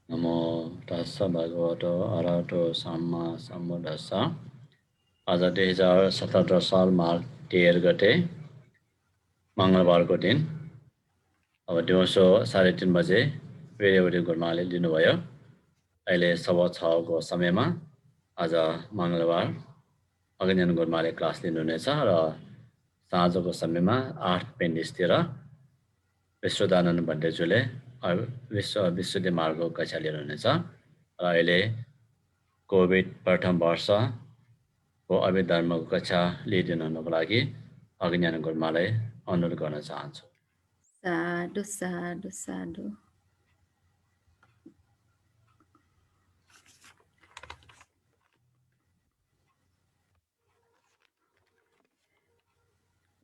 नमो तस्स भगवतो अरहतो सम्मा सम्बुद्दस्स। आज 2017 साल मार्च 13 गते मङ्गलबारको दिन अब दिउँसो 3:30 बजे वीर्यवती गुरुमाले दिनुभयो। अहिले 6:15 को समयमा आज मङ्गलबार अग्निजन गुरुमाले क्लास लिनुहुनेछ र साँझको समयमा 8:35 तिर विश्वदानन्द भन्तेजुले विशुद्धि मार्गको कक्षा लिनुहुनेछ र अहिले कोभिड प्रथम वर्षको अभिधर्मको कक्षा लिइदिनुको लागि अग्निजन गुरुमालाई अनुरोध गर्न चाहन्छु। साधु साधु साधु।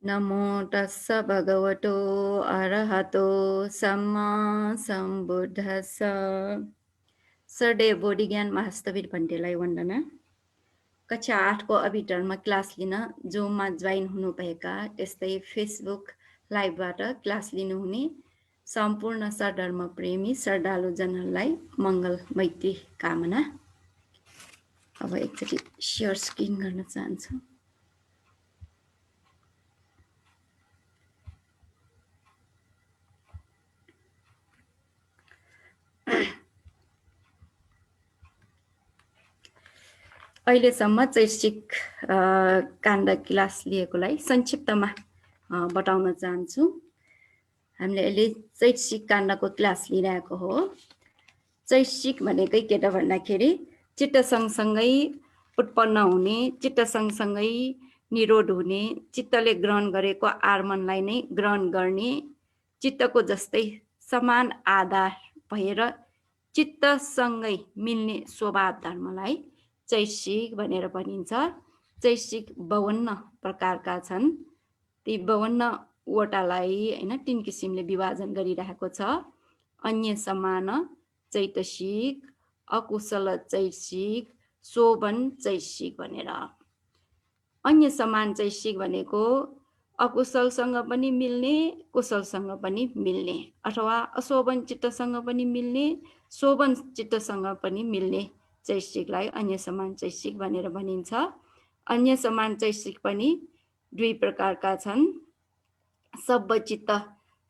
नमो तस्स भगवतो अरहतो सम्मा सम्बुद्धस्स। सरदेव बोधी ज्ञान महास्तवीर भन्टेलाई वन्दना। कक्षा 8 को अभिधर्म क्लास लिन जोममा जोइन हुनुभएका त्यस्तै फेसबुक लाइभबाट क्लास लिनुहुने सम्पूर्ण सरधर्म प्रेमी श्रद्धालुजनहरूलाई मङ्गल मैत्री कामना। अब एकचोटि सेयर स्क्रिन गर्न चाहन्छु। अहिलेसम्म चैतसिक काण्ड क्लास लिएकोलाई संक्षिप्तमा बताउन चाहन्छु। हामीले अहिले चैतसिक काण्डको क्लास लिइरहेको हो। चैतसिक भनेकै के त भन्दाखेरि चित्त सँगसँगै उत्पन्न हुने, चित्त सँगसँगै निरोध हुने, चित्तले ग्रहण गरेको आर्मनलाई नै ग्रहण गर्ने, चित्तको जस्तै समान आधार भएर चित्तसँगै मिल्ने स्वभाव धर्मलाई चैतसिक भनेर भनिन्छ। चैतसिक 52 प्रकारका छन्। ती 52वटालाई हैन 3 किसिमले विभाजन गरिरहेको छ। अन्य समान चैतसिक, अकुशल चैतसिक, शोभन चैतसिक भनेर। अन्य समान चैतसिक भनेको अकुशलसँग पनि मिल्ने, कुशलसँग पनि मिल्ने, अथवा अशोभन चित्तसँग पनि मिल्ने, शोभन चित्तसँग पनि मिल्ने चैतसिकलाई अन्य समान चैतसिक भनेर भनिन्छ। अन्य समान चैतसिक पनि 2 प्रकारका छन्। सब्बचित्त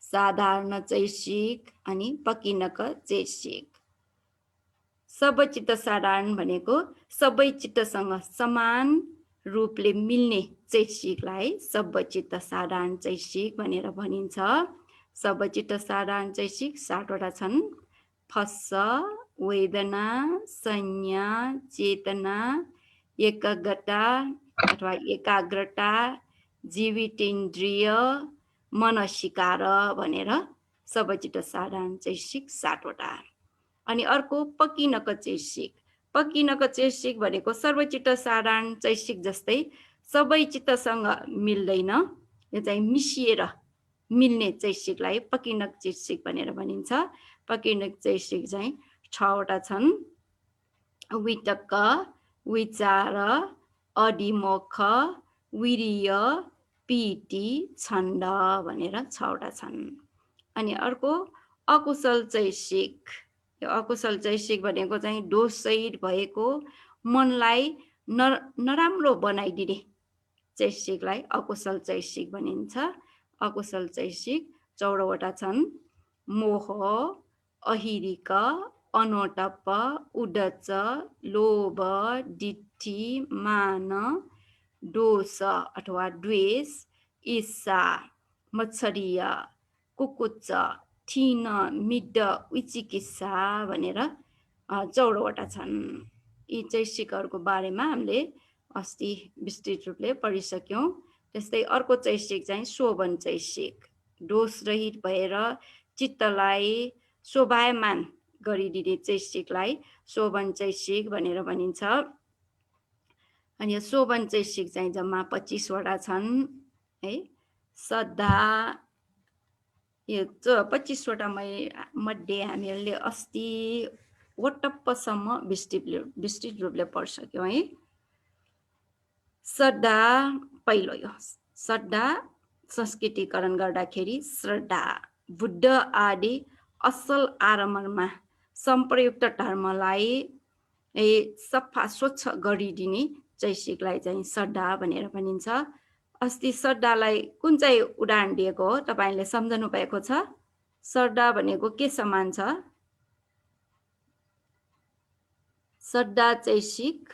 साधारण चैतसिक अनि पकिनक चैतसिक। सब्बचित्त साधारण भनेको सबै चित्तसँग समान रूपले मिल्ने चैतसिकलाई सब्बचित्त साधारण चैतसिक भनेर भनिन्छ। सब्बचित्त साधारण चैतसिक 7वटा छन्। फस्स, वेदना, संज्ञा, चेतना, एकाग्रता अथवा एकाग्रता, जीवितेन्द्रिय, मनसिकार भनेर सब्बचित्त साधारण चैतसिक 7वटा। अनि अर्को पकिनक चैतसिक। पकिनक चैतसिक भनेको सर्वचित्त साधारण चैतसिक जस्तै सबै चित्तसँग मिल्दैन, यो चाहिँ मिसिएर मिल्ने चैतसिकलाई पकिनक चैतसिक भनेर भनिन्छ। पकिनक चैतसिक चाहिँ 6वटा छन्। वितक्क, विचार, अधिमोख, वीर्य, पीति, छन्द भनेर 6वटा छन्। अनि अर्को अकुशल चैतसिक। यो अकुशल चैतसिक भनेको चाहिँ दोषसहित भएको मनलाई नराम्रो बनाइदिने चैतसिकलाई अकुशल चैतसिक भनिन्छ। अकुशल चैतसिक 14वटा छन्। मोह, अहिरिक, अनोटप, उद्धच, लोभ, दिट्ठी, मान, दोष अथवा द्वेष, ईर्षा, मत्सरीय, कुकुच्च, थिन, मिड्ड, विचिकित्सा भनेर 14वटा छन्। यी चैतसिकहरूको बारेमा हामीले अस्ति विस्तृत रूपले पढिसक्यौँ। त्यस्तै अर्को चैतसिक चाहिँ शोभन चैतसिक। दोषरहित भएर चित्तलाई शोभायमान गरिदिने चैतसिकलाई शोभन चैतसिक भनेर भनिन्छ। अनि यो शोभन चैतसिक चाहिँ जम्मा 25वटा छन् है। श्रद्धा, यो 25वटा मध्ये हामीले अस्ति वटप्पसम्म विस्तृत रूपले पढिसक्यौँ है। श्रद्धा पहिलो, यो श्रद्धा संस्कृतिकरण गर्दाखेरि श्रद्धा बुद्ध आदि असल आरम्भमा सम्प्रयुक्त धर्मलाई सफा स्वच्छ गरिदिने चैसिकलाई चाहिँ श्रद्धा भनेर भनिन्छ। अस्ति श्रद्धालाई कुन चाहिँ उदाहरण दिएको हो तपाईले सम्झनु भएको छ? श्रद्धा भनेको के समान छ? श्रद्धा चैसिक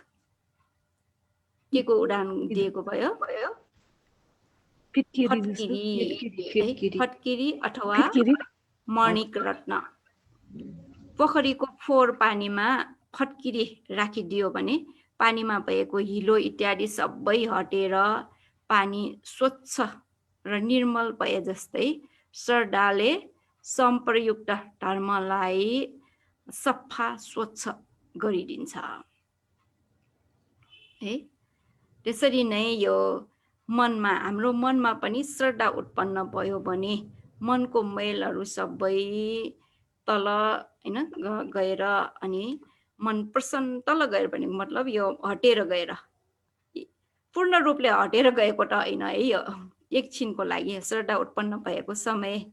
के को उदाहरण दिएको भयो? फटकिरी अथवा मणिक रत्न। पोखरीको फोहोर पानीमा फटकिरी राखिदियो भने पानीमा भएको हिलो इत्यादि सबै हटेर पानी स्वच्छ र निर्मल भए जस्तै श्रद्धाले सम्प्रयुक्त धर्मलाई सफा स्वच्छ गरिदिन्छ। है त्यसरी नै यो मनमा हाम्रो मनमा पनि श्रद्धा उत्पन्न भयो भने मनको मैलहरू सबै तल हैन गएर अनि मन प्रसन्न तल गएर भने मतलब यो हटेर गएर पूर्ण रूपले हटेर गएको त हैन है, यो एकछिनको लागि श्रद्धा उत्पन्न भएको समय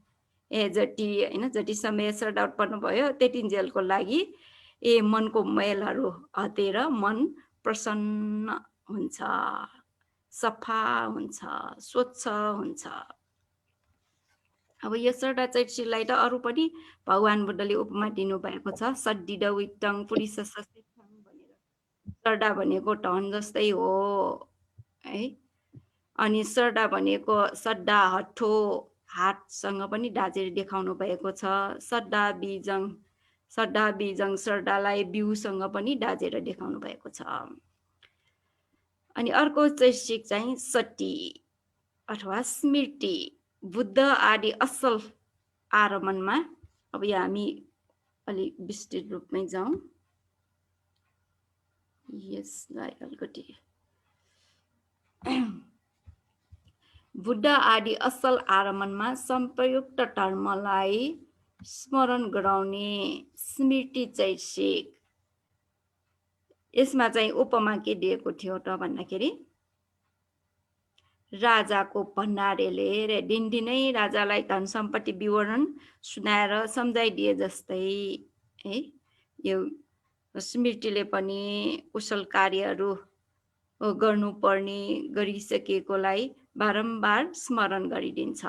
जति समय श्रद्धा उत्पन्न भयो त्यतिन्जेलको लागि मनको मैलहरू हटेर मन प्रसन्न हुन्छ, सफा हुन्छ, स्वच्छ हुन्छ। अब यो श्रद्धा चैतसिकलाई त अरू पनि भगवान बुद्धले उपमा दिनु भएको छ। सद्दिद विक्तङ पुलिस सस्थितङ भनेर। श्रद्धा भनेको धन जस्तै हो है। अनि श्रद्धा भनेको श्रद्धा हट्ठो हातसँग पनि दाजेर देखाउनु भएको छ। श्रद्धा बीजङ श्रद्धालाई बिउसँग पनि दाजेर देखाउनु भएको छ। अनि अर्को चैतसिक चाहिँ सती अथवा स्मृति, बुद्ध आदि असल आरमणमा। अब यहाँ हामी अलि विस्तृत रूपमै जाउँ। यसलाई अलिकति बुद्ध आदि असल आरमणमा सम्प्रयुक्त धर्मलाई स्मरण गराउने स्मृति चैतसिक। यसमा चाहिँ उपमा के दिएको थियो त भन्दाखेरि राजाको भण्डारेले दिनदिनै राजालाई धन सम्पत्ति विवरण सुनाएर सम्झाइदिए जस्तै है यो स्मृतिले पनि कुशल कार्यहरू गर्नुपर्ने गरिसकेकोलाई बारम्बार स्मरण गरिदिन्छ।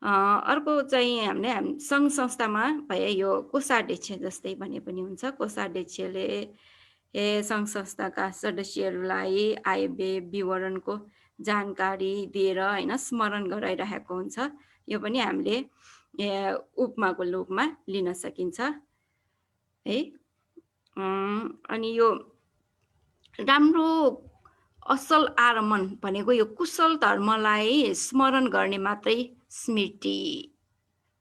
अर्को चाहिँ हामीले सङ्घ संस्थामा भए यो कोषाध्यक्ष जस्तै भने पनि हुन्छ। कोषाध्यक्षले सङ्घ संस्थाका सदस्यहरूलाई आय व्यय विवरणको जानकारी दिएर हैन स्मरण गराइरहेको हुन्छ। यो पनि हामीले उपमाको रूपमा लिन सकिन्छ है। अनि यो राम्रो असल आरमण भनेको यो कुशल धर्मलाई स्मरण गर्ने मात्रै स्मृति।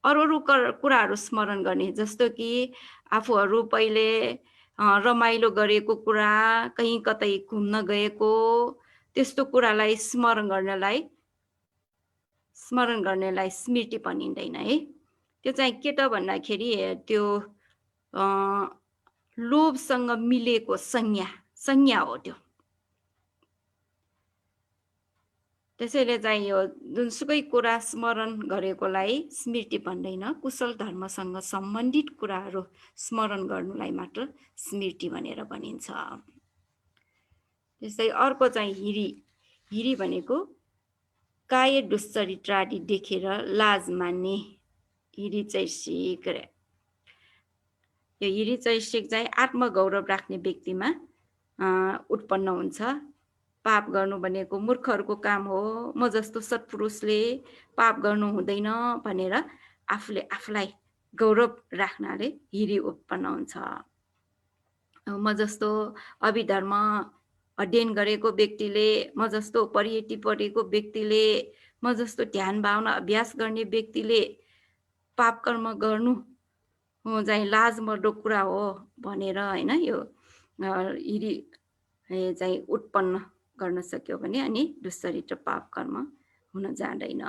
अरू कुराहरू स्मरण गर्ने जस्तो कि आफूहरू पहिले रमाइलो गरेको कुरा, कहीँ कतै घुम्न गएको, त्यस्तो कुरालाई स्मरण गर्नेलाई स्मृति भनिँदैन है। त्यो चाहिँ के त भन्दाखेरि त्यो लोभसँग मिलेको संज्ञा हो त्यो। त्यसैले चाहिँ यो जुनसुकै कुरा स्मरण गरेकोलाई स्मृति भन्दैन, कुशल धर्मसँग सम्बन्धित कुराहरू स्मरण गर्नुलाई मात्र स्मृति भनेर भनिन्छ। त्यस्तै अर्को चाहिँ हिरी भनेको काय दुश्चरित्र आदि देखेर लाज मान्ने हिरी चैतसिक। यो हिरी चैतसिक चाहिँ आत्मगौरव राख्ने व्यक्तिमा उत्पन्न हुन्छ। पाप गर्नु भनेको मूर्खहरूको काम हो, म जस्तो सत्पुरुषले पाप गर्नु हुँदैन भनेर आफूले आफूलाई गौरव राख्नाले हिरी उत्पन्न हुन्छ। म जस्तो अभिधर्म अध्ययन गरेको व्यक्तिले, म जस्तो परियति पढेको व्यक्तिले, म जस्तो ध्यान भावना अभ्यास गर्ने व्यक्तिले पाप कर्म गर्नु चाहिँ लाजमर्दो कुरा हो भनेर हैन यो हिरी चाहिँ उत्पन्न गर्न सक्यो भने अनि दुश्चरित्र पाप कर्म हुन जाँदैन।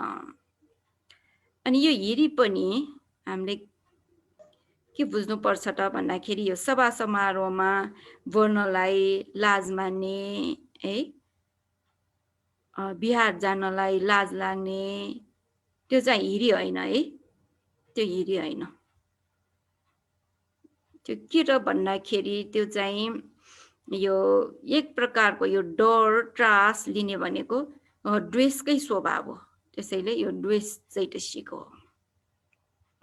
अनि यो हिरी पनि हामीले के बुझ्नुपर्छ त भन्दाखेरि यो सभा समारोहमा बोल्नलाई लाज मान्ने है, बिहार जानलाई लाज लाग्ने, त्यो चाहिँ हिरी होइन है, त्यो हिरी होइन। त्यो के र भन्दाखेरि त्यो चाहिँ यो एक प्रकारको यो डर त्रास लिने भनेको द्वेषकै स्वभाव हो। त्यसैले यो द्वेष चैतसिक हो।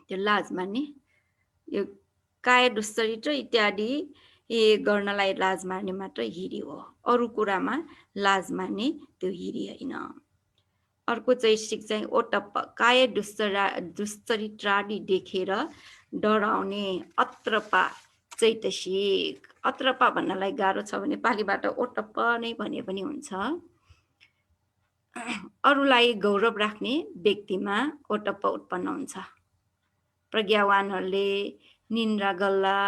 त्यो लाज मान्ने यो काय दुश्चरित्र इत्यादि गर्नलाई लाज मार्ने मात्र हिरी हो। अरू कुरामा लाज मान्ने त्यो हिरी होइन। अर्को चैतसिक चाहिँ ओटप्प काय दुश्चरित्रादि देखेर डराउने अत्रपा चैतसिक। अत्रपा भन्नलाई गाह्रो छ भने नेपालीबाट ओटप्प नै भने पनि हुन्छ। अरूलाई गौरव राख्ने व्यक्तिमा ओटप्प उत्पन्न हुन्छ। प्रज्ञावानहरूले निन्द्रा गल्ला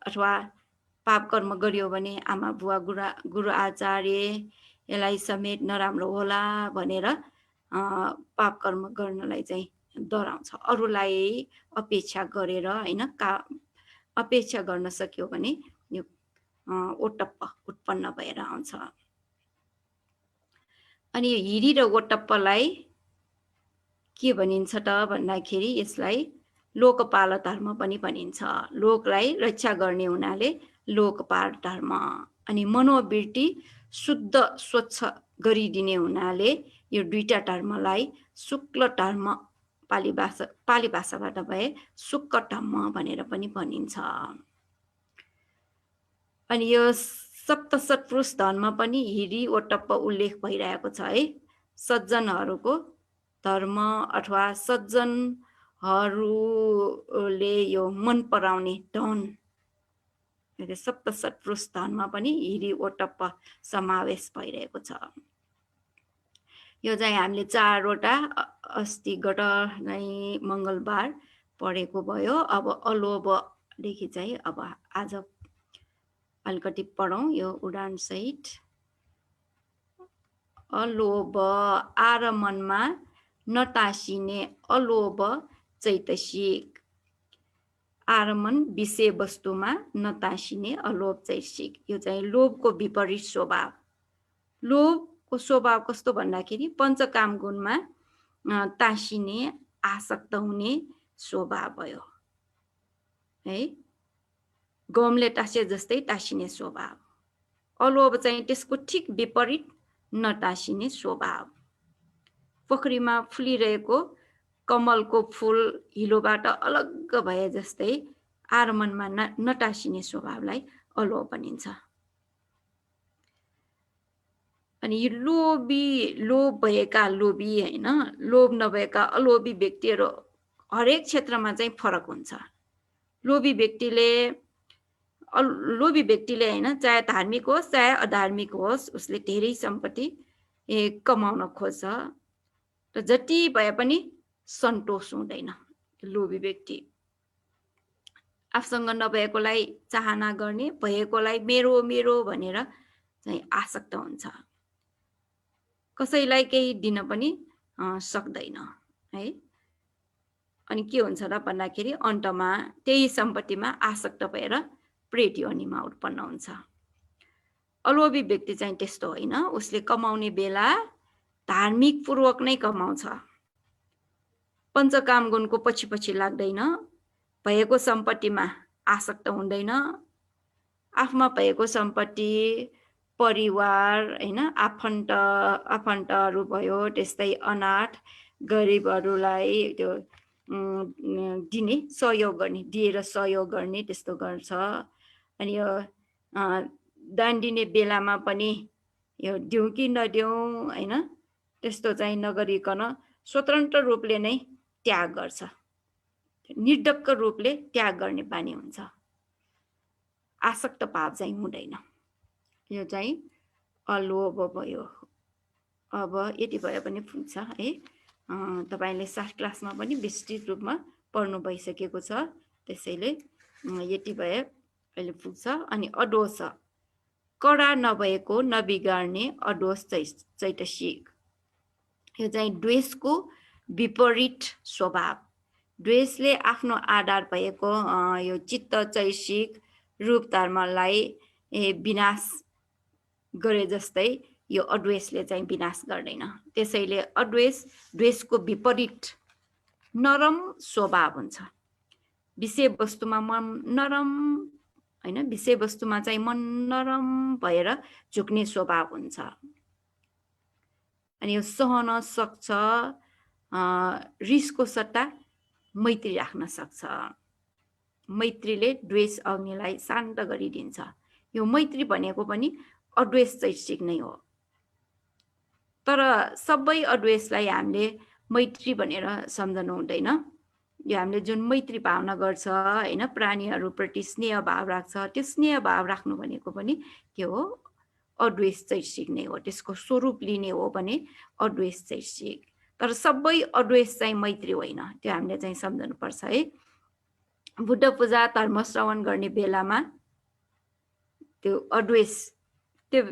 अथवा पाप कर्म गर्यो भने आमा बुवा गुरु आचार्य यसलाई समेत नराम्रो होला भनेर पाप कर्म गर्नलाई चाहिँ डराउँछ। अरूलाई अपेक्षा गरेर होइन अपेक्षा गर्न सक्यो भने यो ओटप्प उत्पन्न भएर आउँछ। अनि यो हिरी र ओटप्पलाई के भनिन्छ त भन्दाखेरि यसलाई लोकपाल धर्म पनि भनिन्छ। लोकलाई रक्षा गर्ने हुनाले लोकपाल धर्म। अनि मनोवृत्ति शुद्ध स्वच्छ गरिदिने हुनाले यो दुईटा धर्मलाई शुक्ल धर्म पाली भाषाबाट भए शुक्ल धर्म भनेर पनि भनिन्छ। अनि यो सप्तसत्पुरुष धर्म पनि हिरी ओटप्प उल्लेख भइरहेको छ है। सज्जनहरूको धर्म अथवा सज्जनहरूले यो मन पराउने धन सप्तसत्पुरुष धर्म पनि हिरी ओटप्प समावेश भइरहेको छ। यो चाहिँ हामीले 4वटा अस्तिगत नै मङ्गलबार पढेको भयो। अब अलोभदेखि चाहिँ अब आज अलिकति पढौँ यो उडान सहित। अलोभ आरमनमा नटासिने अलोभ चैतसिक। आरमन विषय वस्तुमा नटासिने अलोभ चैतसिक। यो चाहिँ लोभको विपरीत स्वभाव। लोभको स्वभाव कस्तो भन्दाखेरि पञ्चकाम गुणमा टाँसिने आसक्त हुने स्वभाव भयो है। गमले टाँसे जस्तै टाँसिने स्वभाव। अलोभ चाहिँ त्यसको ठिक विपरीत नटाँसिने स्वभाव। पोखरीमा फुलिरहेको कमलको फुल हिलोबाट अलग भए जस्तै आरमनमा नटाँसिने स्वभावलाई अलोभ भनिन्छ। अनि यो लोभ भएका लोभी होइन, लोभ नभएका अलोभी व्यक्तिहरू हरेक क्षेत्रमा चाहिँ फरक हुन्छ। लोभी व्यक्तिले होइन, चाहे धार्मिक होस् चाहे अधार्मिक होस्, उसले धेरै सम्पत्ति कमाउन खोज्छ र जति भए पनि सन्तोष हुँदैन। लोभी व्यक्ति आफूसँग नभएकोलाई चाहना गर्ने, भएकोलाई मेरो मेरो भनेर चाहिँ आसक्त हुन्छ। कसैलाई केही दिन पनि सक्दैन है। अनि के हुन्छ र भन्दाखेरि अन्तमा त्यही सम्पत्तिमा आसक्त भएर प्रेत योनिमा उत्पन्न हुन्छ। अलोभी व्यक्ति चाहिँ त्यस्तो होइन। उसले कमाउने बेला धार्मिक पूर्वक नै कमाउँछ। पञ्चकाम गुणको पछि पछि लाग्दैन। भएको सम्पत्तिमा आसक्त हुँदैन। आफूमा भएको सम्पत्ति, परिवार होइन, आफन्तहरू भयो, त्यस्तै अनाथ गरिबहरूलाई त्यो दिने, सहयोग गर्ने, दिएर सहयोग गर्ने त्यस्तो गर्छ। अनि यो दान दिने बेलामा पनि यो दिउँ कि नदिउँ होइन, त्यस्तो चाहिँ नगरिकन स्वतन्त्र रूपले नै त्याग गर्छ। निर्धक्क रूपले त्याग गर्ने बानी हुन्छ। आसक्त भाव चाहिँ हुँदैन। यो चाहिँ अलोभ भयो। अब यति भए पनि पुग्छ है। तपाईँले 7 क्लासमा पनि विस्तृत रूपमा पढ्नु भइसकेको छ। त्यसैले यति भए अहिले पुग्छ। अनि अदोष कडा नभएको नबिगार्ने अदोष चैतसिक। यो चाहिँ द्वेषको विपरीत स्वभाव। द्वेषले आफ्नो आधार भएको यो चित्त चैतसिक रूप धर्मलाई विनाश गरे जस्तै यो अद्वेषले चाहिँ विनाश गर्दैन। त्यसैले द्वेषको विपरीत नरम स्वभाव हुन्छ। विषय वस्तुमा नरम हैन, विषयवस्तुमा चाहिँ मन नरम भएर झुक्ने स्वभाव हुन्छ। अनि यो सहन सक्छ, रिसको सट्टा मैत्री राख्न सक्छ। मैत्रीले द्वेष अग्निलाई शान्त गरिदिन्छ। यो मैत्री भनेको पनि अद्वेष चैतसिक नै हो। तर सबै अद्वेषलाई हामीले मैत्री भनेर सम्झनु हुँदैन। यो हामीले जुन मैत्री भावना गर्छ हैन, प्राणीहरूप्रति स्नेह भाव राख्छ, त्यो स्नेह भाव राख्नु भनेको पनि के हो? अद्वेष चैतसिक नै हो। त्यसको स्वरूप लिने हो भने अद्वेष चैतसिक। तर सबै अद्वेष चाहिँ मैत्री होइन, त्यो हामीले चाहिँ सम्झनुपर्छ है। बुद्ध पूजा धर्म श्रवण गर्ने बेलामा त्यो अद्वेष, त्यो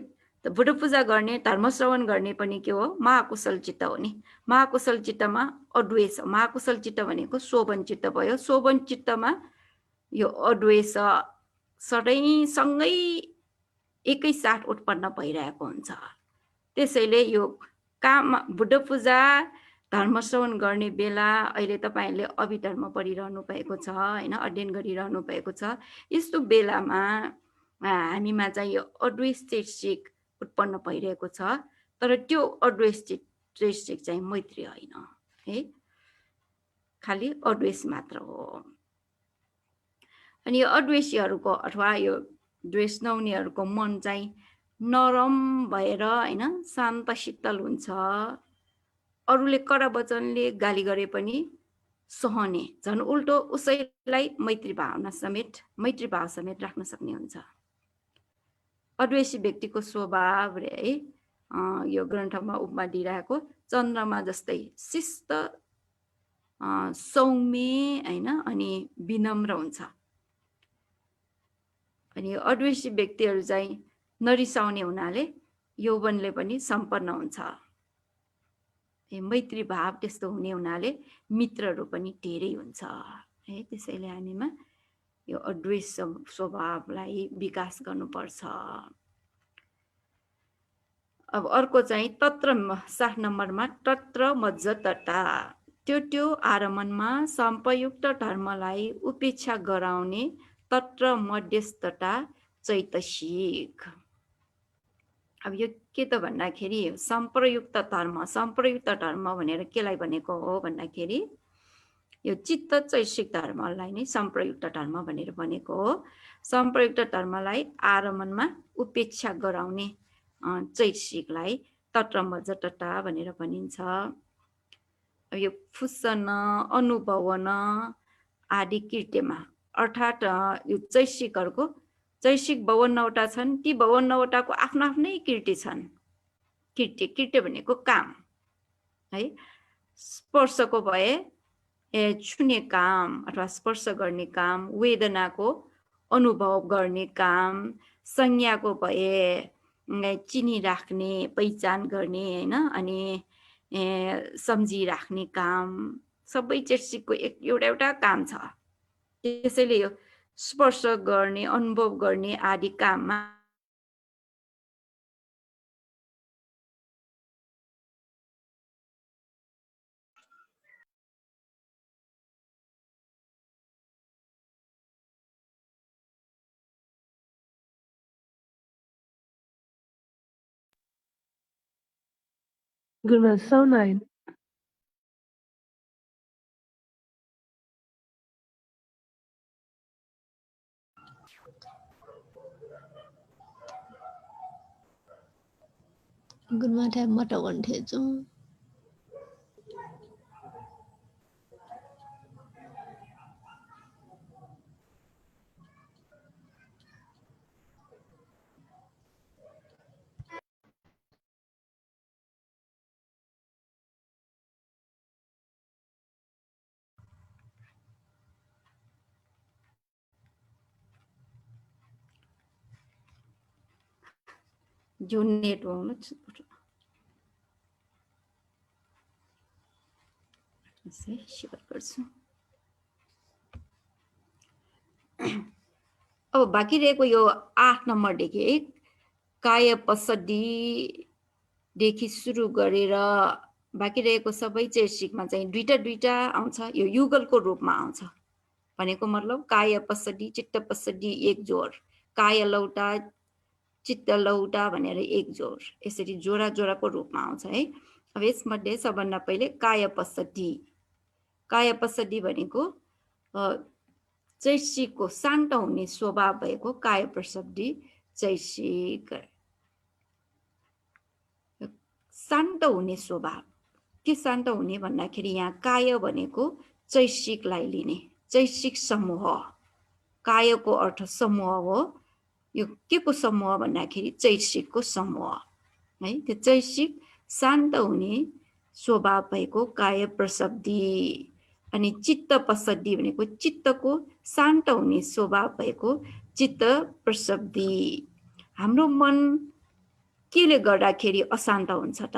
बुद्ध पूजा गर्ने धर्म श्रवण गर्ने पनि के हो? महाकुशल चित्त हो नि। महाकुशल चित्तमा अद्वेष, महाकुशल चित्त भनेको शोभन चित्त भयो। शोभन चित्तमा यो अद्वेष सधैँसँगै एकैसाथ उत्पन्न भइरहेको हुन्छ। त्यसैले यो काम बुद्ध पूजा धर्म श्रवण गर्ने बेला अहिले तपाईहरुले अभिधर्म पढिरहनु भएको छ हैन, अध्ययन गरिरहनु भएको छ। यस्तो बेलामा हामीमा चाहिँ यो अद्वेष चैतसिक उत्पन्न भइरहेको छ। तर त्यो अद्वेष चैतसिक चाहिँ मैत्री होइन है, खाली अद्वेष मात्र हो। अनि यो अद्वेषीहरूको अथवा यो द्वेष नहुनेहरूको मन चाहिँ नरम भएर हैन, शान्त शीतल हुन्छ। अरूले कडा वचनले गाली गरे पनि सहने, झन् उल्टो उसैलाई मैत्री भाव समेत राख्न सक्ने हुन्छ। अद्वेषी व्यक्तिको स्वभाव रे है, यो ग्रन्थमा उपमा दिइरहेको चन्द्रमा जस्तै शिष्ट, सौम्य हैन, अनि विनम्र हुन्छ। अनि अद्वेषी व्यक्तिहरू चाहिँ नरिसाउने हुनाले यौवनले पनि सम्पन्न हुन्छ। मैत्री भाव त्यस्तो हुने हुनाले मित्रहरू पनि धेरै हुन्छ है। त्यसैले हामीमा यो अद्वेष स्वभावलाई विकास गर्नुपर्छ। अब अर्को चाहिँ तत्र 7 नम्बरमा तत्र मज्जतता, त्यो आरमणमा सम्पयुक्त धर्मलाई उपेक्षा गराउने तत्र मध्यस्थता चैतसिक। अब यो के त भन्दाखेरि सम्प्रयुक्त धर्म भनेर केलाई भनेको हो भन्दाखेरि यो चित्त चैतसिक धर्मलाई नै सम्प्रयुक्त धर्म भनेर भनेको हो। सम्प्रयुक्त धर्मलाई आरमणमा उपेक्षा गराउने चैतसिकलाई तत्र मज्जतता भनेर भनिन्छ। अब यो फुसन, अनुभवन आदि कृत्यमा, अर्थात् यो चैतसिकहरूको चैतसिक 52वटा छन्। ती 52वटाको आफ्नो आफ्नै कृत्य छन्। कृत्य भनेको काम है। स्पर्शको भए छुने काम अथवा स्पर्श गर्ने काम, वेदनाको अनुभव गर्ने काम, संज्ञाको भए चिनिराख्ने, पहिचान गर्ने हैन, अनि सम्झिराख्ने काम, सबै चैतसिकको एउटा काम छ। त्यसैले यो स्पर्श गर्ने, अनुभव गर्ने आदि काममा Gurma, so nice. Gurma type mata one thejo. जो नेटवर्क शेयर गर्छु। अब बाँकी रहेको यो 8 नम्बरदेखि काय पसड्डीदेखि सुरु गरेर बाँकी रहेको सबै चैतसिकमा चाहिँ दुईटा आउँछ। यो युगलको रूपमा आउँछ। भनेको मतलब काय पसडी चित्त पसडी एक जोड, काय लौटा चित्त लौटा भनेर एक जोड, यसरी जोडा जोडाको रूपमा आउँछ है। अब यसमध्ये सबभन्दा पहिले काय पसडी भनेको चैसिकको शान्त हुने स्वभाव भएको काय प्रसब्दी चैसिक। शान्त हुने स्वभाव के शान्त हुने भन्दाखेरि यहाँ काय भनेको चैसिकलाई लिने, चैसिक समूह, कायको अर्थ समूह हो। यो के को समूह भन्दाखेरि चैसिकको समूह है। त्यो चैसिक शान्त हुने स्वभाव भएको काय प्रसब्दी। अनि चित्त पसड्डी भनेको चित्तको शान्त हुने स्वभाव भएको चित्त प्रसब्दी। हाम्रो मन केले गर्दाखेरि अशान्त हुन्छ त,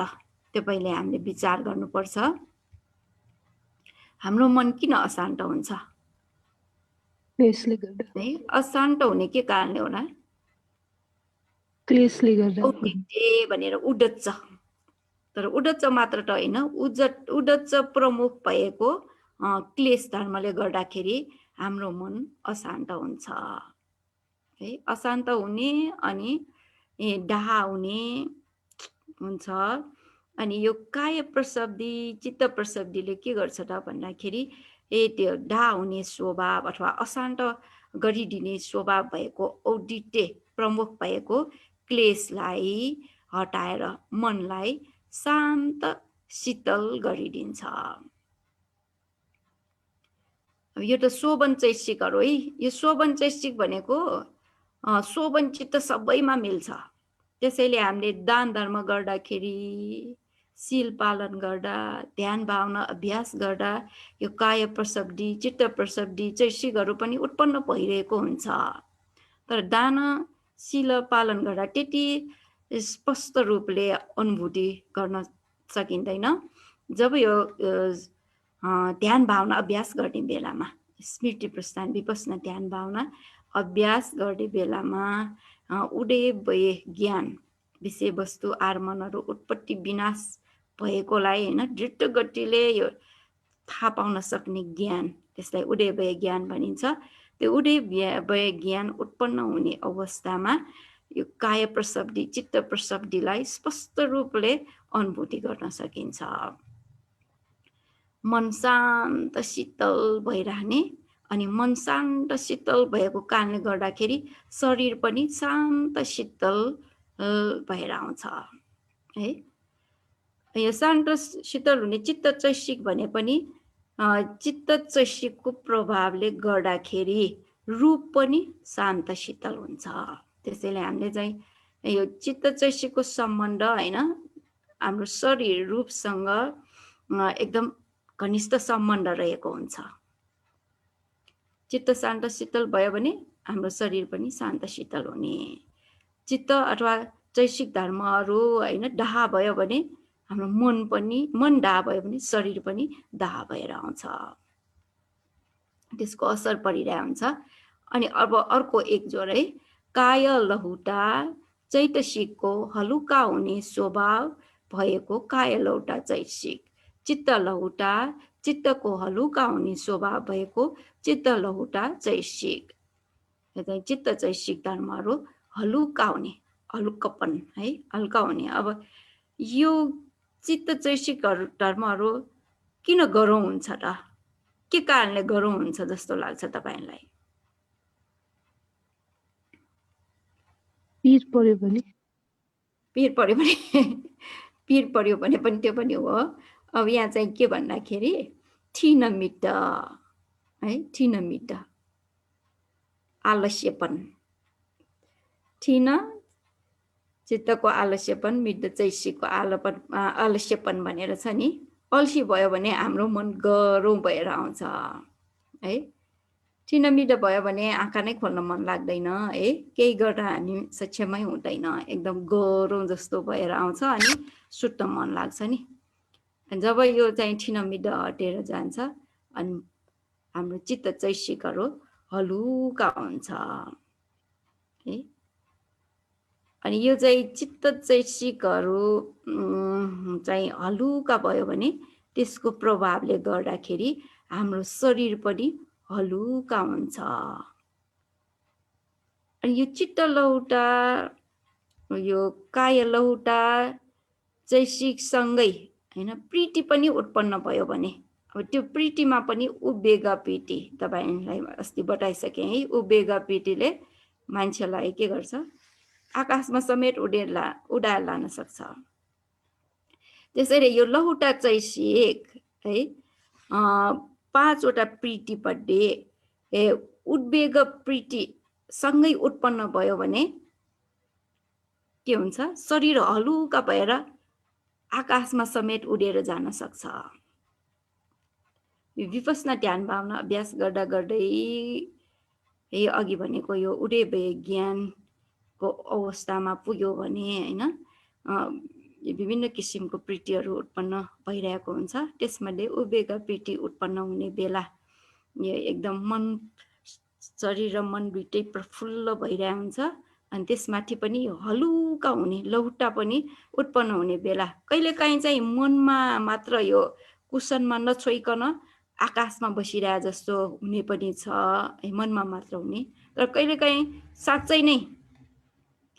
त्यो पहिले हामीले विचार गर्नुपर्छ। हाम्रो मन किन अशान्त हुन्छ क्लेशले गर्दा, है? अशान्त हुने के कारणले होला? क्लेशले गर्दा। औचित्य भनेर उडच्च, तर उडच्च मात्र त होइन, उडच्च प्रमुख भएको क्लेश धर्मले गर्दाखेरि हाम्रो मन अशान्त हुन्छ है। अशान्त हुने अनि डाहा हुने हुन्छ। अनि यो काय प्रसब्दी चित्त प्रसब्दीले के गर्छ त भन्दाखेरि त्यो डाहा हुने स्वभाव अथवा अशान्त गरिदिने स्वभाव भएको औडित्य प्रमुख भएको क्लेशलाई हटाएर मनलाई शान्त शीतल गरिदिन्छ। यो त शोभन चैसिकहरू है। यो शोभन चैसिक भनेको शोभन चित्त सबैमा मिल्छ। त्यसैले हामीले दान धर्म गर्दाखेरि, शील पालन गर्दा, ध्यान भावना अभ्यास गर्दा यो काय प्रसब्दी चित्त प्रसब्दी चैसिकहरू पनि उत्पन्न भइरहेको हुन्छ। तर दान शील पालन गर्दा त्यति स्पष्ट रूपले अनुभूति गर्न सकिँदैन। जब यो ध्यान भावना अभ्यास गर्ने बेलामा, स्मृति प्रस्थान विपस्सना ध्यान भावना अभ्यास गर्ने बेलामा उडे भए ज्ञान विषयवस्तु आर्मनहरू उत्पत्ति विनाश भएकोलाई होइन द्रुत गतिले यो थाहा पाउन सक्ने ज्ञान, त्यसलाई उडे भए ज्ञान भनिन्छ। त्यो उडे भए ज्ञान उत्पन्न हुने अवस्थामा यो काय प्रसब्दी चित्त प्रसब्दीलाई स्पष्ट रूपले अनुभूति गर्न सकिन्छ। मन शान्त शीतल भइरहने, अनि मन शान्त शीतल भएको कारणले गर्दाखेरि शरीर पनि शान्त शीतल भएर आउँछ है। यो शान्त शीतल हुने चित्त चैसिक भने पनि चित्त चैसिकको प्रभावले गर्दाखेरि रूप पनि शान्त शीतल हुन्छ। त्यसैले हामीले चाहिँ यो चित्त चैसिकको सम्बन्ध होइन हाम्रो शरीर रूपसँग एकदम घनिष्ठ सम्बन्ध रहेको हुन्छ। चित्त शान्त शीतल भयो भने हाम्रो शरीर पनि शान्त शीतल हुने। चित्त अथवा चैसिक धर्महरू होइन डाहा भयो भने हाम्रो मन डाहा भयो भने शरीर पनि डाहा भएर आउँछ, त्यसको असर परिरहेको हुन्छ। अनि अब अर्को एक जोड है, काय लहुटा चैतसिकको हलुका हुने स्वभाव भएको काय लौटा चैसिक। चित्त लहुटा चित्तको हलुका हुने स्वभाव भएको चित्त लहुटा चैसिक। चित्त चैसिक धर्महरू हलुका हुने, हलुक्कपन है, हल्का हुने। अब यो चित्त चैसिक धर्महरू किन गह्रौँ हुन्छ त? के कारणले गह्रौँ हुन्छ जस्तो लाग्छ तपाईँलाई? पीर पर्यो भने? पीर पर्यो भने पनि त्यो पनि हो। अब यहाँ चाहिँ के भन्दाखेरि ठिनमिट्ट है, ठिनमिट्ट आलस्यपन, ठिन चित्तको आलस्यपन, मिट्ट चैसिकको आलस्यपन भनेर छ नि। अल्छी भयो भने हाम्रो मन गह्रौँ भएर आउँछ है। ठिनमिट्ट भयो भने आँखा नै खोल्न मन लाग्दैन है, केही गर्न हामी सक्षमै हुँदैन, एकदम गह्रौँ जस्तो भएर आउँछ अनि सुत्न मन लाग्छ नि। जब यो चाहिँ ठिनमिट्ट हटेर जान्छ अनि हाम्रो चित्त चैसिकहरू हलुका हुन्छ है। अनि यो चाहिँ चित्त चैसिकहरू चाहिँ हलुका भयो भने त्यसको प्रभावले गर्दाखेरि हाम्रो शरीर पनि हलुका हुन्छ। अनि यो चित्त लौटा यो काय लौटा चैसिकसँगै होइन प्रीति पनि उत्पन्न भयो भने अब त्यो प्रीतिमा पनि उद्वेग प्रीति तपाईँलाई अस्ति बताइसकेँ है। उद्वेग प्रीतिले मान्छेलाई के गर्छ, आकाशमा समेत उडाएर लान सक्छ। त्यसैले यो लहुटा चैसिक है 5वटा प्रीतिमध्ये उद्वेग प्रीति सँगै उत्पन्न भयो भने के हुन्छ, शरीर हलुका भएर आकाशमा समेत उडेर जान सक्छ। यो विपस्ना ध्यान भावना अभ्यास गर्दा गर्दै अघि भनेको यो उडे भए ज्ञानको अवस्थामा पुग्यो भने होइन विभिन्न किसिमको प्रीतिहरू उत्पन्न भइरहेको हुन्छ। त्यसमध्ये उद्वेग प्रीति उत्पन्न हुने बेला यो एकदम मन, शरीर र मन दुइटै प्रफुल्ल भइरहेको हुन्छ। अनि त्यसमाथि पनि हलुका हुने लौटा पनि उत्पन्न हुने बेला कहिलेकाहीँ चाहिँ मनमा मात्र यो कुसनमा नछोइकन आकाशमा बसिरहे जस्तो हुने पनि छ, मनमा मात्र हुने। तर कहिलेकाहीँ साँच्चै नै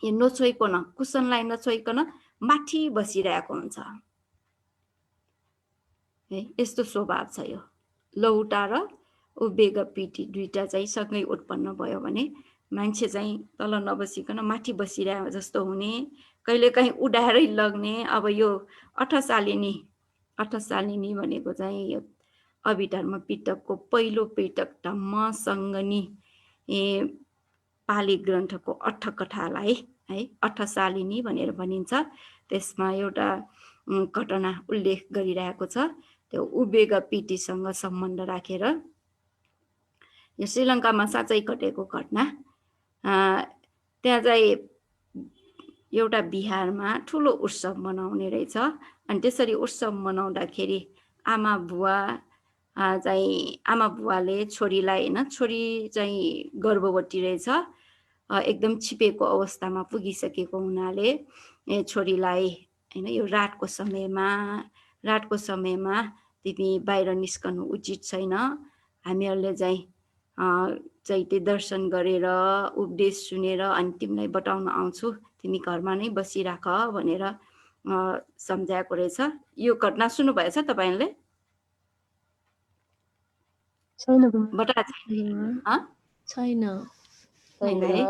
यो नछोइकन, कुसनलाई नछोइकन माथि बसिरहेको हुन्छ है। यस्तो स्वभाव छ यो लौटा र उद्वेग प्रीति दुईटा चाहिँ सँगै उत्पन्न भयो भने मान्छे चाहिँ तल नबसिकन माथि बसिरहे जस्तो हुने, कहिलेकाहीँ उडाएरै लग्ने। अब यो अठशालिनी भनेको चाहिँ यो अभिधर्म पिटकको पहिलो पिटक धम्मसङ्गनी पाली ग्रन्थको अठकथालाई है अठशालिनी भनेर भनिन्छ। त्यसमा एउटा घटना उल्लेख गरिरहेको छ, त्यो उद्वेग प्रीतिसँग सम्बन्ध राखेर। यो श्रीलङ्कामा साँच्चै घटेको घटना। त्यहाँ चाहिँ एउटा बिहारमा ठुलो उत्सव मनाउने रहेछ। अनि त्यसरी उत्सव मनाउँदाखेरि आमा बुवाले छोरीलाई होइन, छोरी चाहिँ गर्भवती रहेछ, एकदम छिपेको अवस्थामा पुगिसकेको हुनाले छोरीलाई होइन यो रातको समयमा तिमी बाहिर निस्कनु उचित छैन, हामीहरूले चाहिँ चैते दर्शन गरेर उपदेश सुनेर अनि तिमीलाई बताउन आउँछु, तिमी घरमा नै बसिराख भनेर सम्झाएको रहेछ। यो घटना सुन्नुभएछ तपाईँले? छैन छैन है।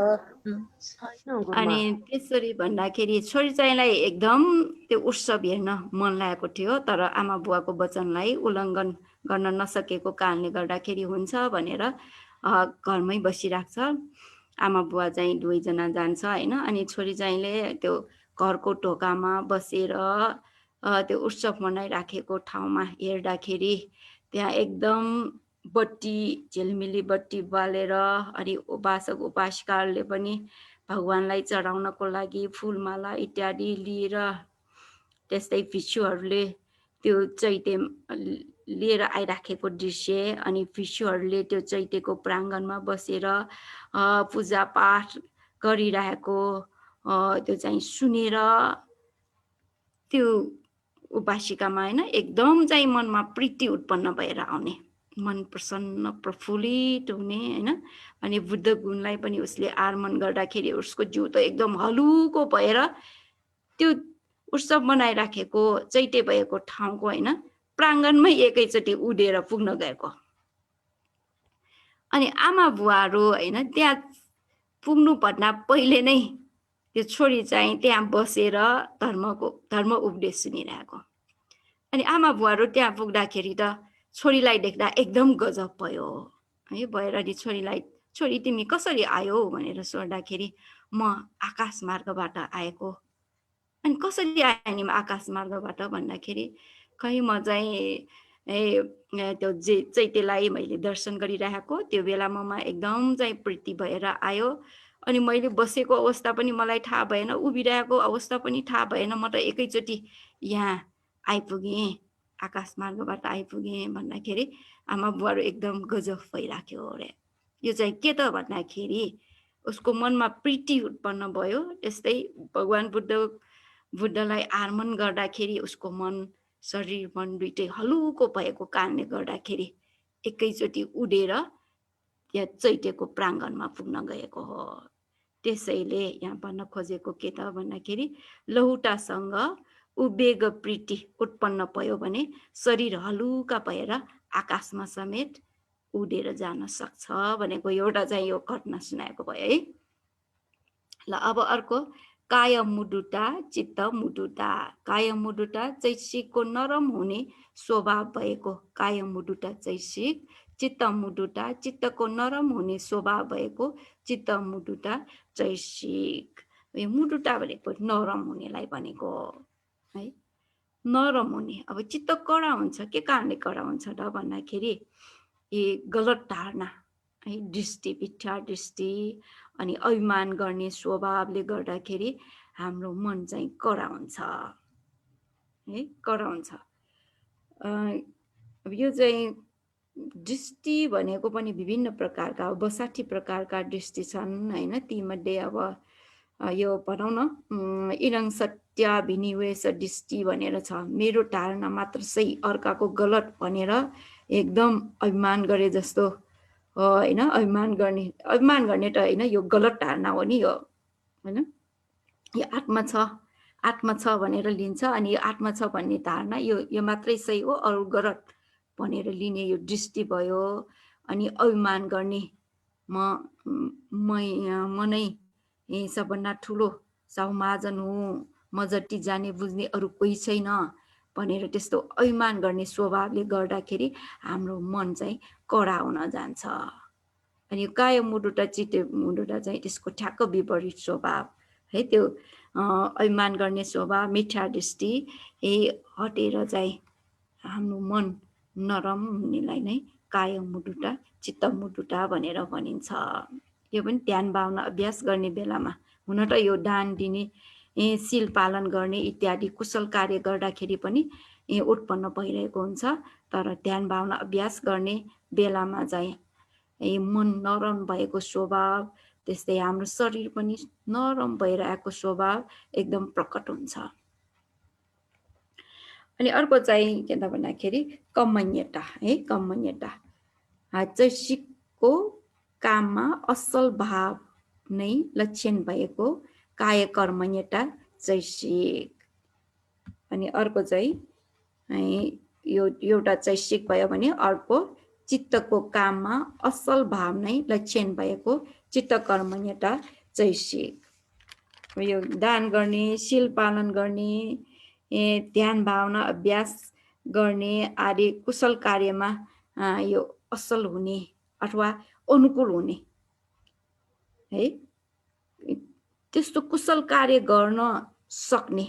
अनि त्यसरी भन्दाखेरि छोरी चाहिँलाई एकदम त्यो उत्सव हेर्न मन लागेको थियो, तर आमा बुवाको वचनलाई उल्लङ्घन गर्न नसकेको कारणले गर्दाखेरि हुन्छ भनेर घरमै बसिराख्छ। आमा बुवा चाहिँ दुवैजना जान्छ होइन। अनि छोरी चाहिँले त्यो घरको ढोकामा बसेर त्यो उत्सव मनाइराखेको ठाउँमा हेर्दाखेरि त्यहाँ एकदम बत्ती, झिलमिली बत्ती बालेर अनि उपासक उपासिकाहरूले पनि भगवानलाई चढाउनको लागि फुलमाला इत्यादि लिएर, त्यस्तै भिक्षुहरूले त्यो चैते लिएर आइराखेको दृश्य, अनि भिक्षुहरूले त्यो चैतेको प्राङ्गणमा बसेर पूजापाठ गरिरहेको त्यो चाहिँ सुनेर त्यो उपासिकामा होइन एकदम चाहिँ मनमा प्रीति उत्पन्न भएर आउने, मन प्रसन्न प्रफुल्लित हुने होइन। अनि बुद्ध गुणलाई पनि उसले आर्मन गर्दाखेरि उसको जिउ त एकदम हलुको भएर त्यो उत्सव मनाइराखेको चैते भएको ठाउँको होइन प्राङ्गणमै एकैचोटि उडेर पुग्न गएको। अनि आमा बुवाहरू होइन त्यहाँ पुग्नुभन्दा पहिले नै त्यो छोरी चाहिँ त्यहाँ बसेर धर्म उपदेश सुनिरहेको। अनि आमा बुवाहरू त्यहाँ पुग्दाखेरि त छोरीलाई देख्दा एकदम गजब भयो है। भएर नि छोरी तिमी कसरी आयो भनेर सोद्धाखेरि म आकाश मार्गबाट आएको। अनि कसरी आयो नि म आकाश मार्गबाट भन्दाखेरि खै म चाहिँ त्यो चैतेलाई मैले दर्शन गरिरहेको त्यो बेलामा म एकदम चाहिँ प्रीति भएर आयो। अनि मैले बसेको अवस्था पनि मलाई थाहा भएन, उभिरहेको अवस्था पनि थाहा भएन, म त एकैचोटि यहाँ आइपुगेँ, आकाश मार्गबाट आइपुगेँ भन्दाखेरि आमा बुवाहरू एकदम गजब भइराख्यो अरे। यो चाहिँ के त भन्दाखेरि उसको मनमा प्रीति उत्पन्न भयो। यस्तै भगवान बुद्धलाई आर्मन गर्दाखेरि उसको मन, शरीर मन दुइटै हलुको भएको कारणले गर्दाखेरि एकैचोटि उडेर त्यहाँ चैतेको प्राङ्गणमा पुग्न गएको हो। त्यसैले यहाँ भन्न खोजेको के त भन्दाखेरि लहुटासँग उवेग प्रीति उत्पन्न भयो भने शरीर हलुका भएर आकाशमा समेत उडेर जान सक्छ भनेको एउटा चाहिँ यो घटना सुनाएको भयो है। ल अब अर्को काय मुडुटा चित्त मुडुटा। काय मुडुटा चैसिकको नरम हुने स्वभाव भएको, काय मुडुटा चैसिक, चित्त मुडुटा चित्तको नरम हुने स्वभाव भएको, चित्त मुडुटा चैसिक। यो मुडुटा भनेको नरम हुनेलाई भनेको है, नरम हुने। अब चित्त कडा हुन्छ, के कारणले कडा हुन्छ र भन्दाखेरि यी गलत धारणा है, दृष्टि, मिथ्या दृष्टि अनि अभिमान गर्ने स्वभावले गर्दाखेरि हाम्रो मन चाहिँ कडा हुन्छ है, कडा हुन्छ। अब यो चाहिँ दृष्टि भनेको पनि विभिन्न प्रकारका 62 प्रकारका दृष्टि छन् होइन। तीमध्ये अब यो भनौँ न इरङ सत्याभिनिवेश दृष्टि भनेर छ। मेरो धारणा मात्र सही, अर्काको गलत भनेर एकदम अभिमान गरे जस्तो होइन। अभिमान गर्ने त होइन, यो गलत धारणा हो नि यो होइन। यो आत्मा छ भनेर लिन्छ अनि यो आत्मा छ भन्ने धारणा यो मात्रै सही हो, अरू गलत भनेर लिने यो दृष्टि भयो। अनि अभिमान गर्ने म नै सबभन्दा ठुलो साहु महाजन हुँ, म जति जाने बुझ्ने अरू कोही छैन भनेर त्यस्तो अभिमान गर्ने स्वभावले गर्दाखेरि हाम्रो मन चाहिँ कडा हुन जान्छ। अनि यो काय मुडुटा चित्त मुडुटा चाहिँ त्यसको ठ्याक्क विपरीत स्वभाव है। त्यो अभिमान गर्ने स्वभाव, मिथ्या दृष्टि हटेर चाहिँ हाम्रो मन नरम हुनेलाई नै काय मुडुटा चित्त मुडुटा भनेर भनिन्छ। यो पनि ध्यान भावना अभ्यास गर्ने बेलामा, हुन त यो दान दिने, शील पालन गर्ने इत्यादि कुशल कार्य गर्दाखेरि पनि उत्पन्न भइरहेको हुन्छ। तर ध्यान भावना अभ्यास गर्ने बेलामा चाहिँ मन नरम भएको स्वभाव, त्यस्तै हाम्रो शरीर पनि नरम भएर आएको स्वभाव एकदम प्रकट हुन्छ। अनि अर्को चाहिँ के त भन्दाखेरि कमन्यता है। कमन्यता चैसिकको काममा असल भाव नै लक्षण भएको काय कर्मण्यता चैसिक। अनि अर्को चाहिँ यो एउटा चैसिक भयो भने अर्को चित्तको काममा असल भाव नै लक्षण भएको चित्त कर्मण्यता चैसिक। यो दान गर्ने, शील पालन गर्ने, ध्यान भावना अभ्यास गर्ने आदि कुशल कार्यमा यो असल हुने अथवा अनुकूल हुने है, त्यस्तो कुशल कार्य गर्न सक्ने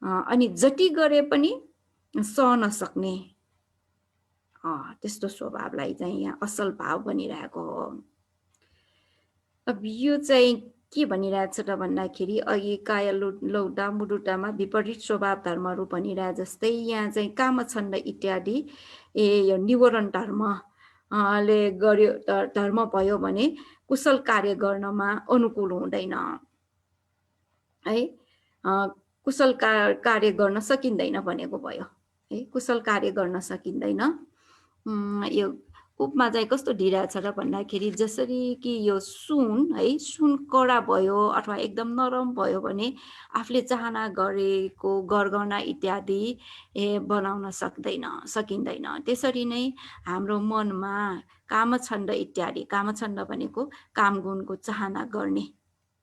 अनि जति गरे पनि सहन सक्ने त्यस्तो स्वभावलाई चाहिँ यहाँ असल भाव भनिरहेको हो। अब यो चाहिँ के भनिरहेछ त भन्दाखेरि अघि काय लौटा मुडुटामा विपरीत स्वभाव धर्महरू भनिरहे जस्तै यहाँ चाहिँ कामछन्द इत्यादि यो निवरण धर्मले गर्यो धर्म भयो भने कुशल कार्य गर्नमा अनुकूल हुँदैन है। कुशल कार्य गर्न सकिँदैन भनेको भयो है, कुशल कार्य गर्न सकिँदैन। यो उपमा चाहिँ कस्तो दिइरहेछ र भन्दाखेरि जसरी कि यो सुन है, सुन कडा भयो अथवा एकदम नरम भयो भने आफूले चाहना गरेको गरगहना इत्यादि बनाउन सकिँदैन। त्यसरी नै हाम्रो मनमा कामछन्द इत्यादि, कामछन्द भनेको काम गुणको चाहना गर्ने,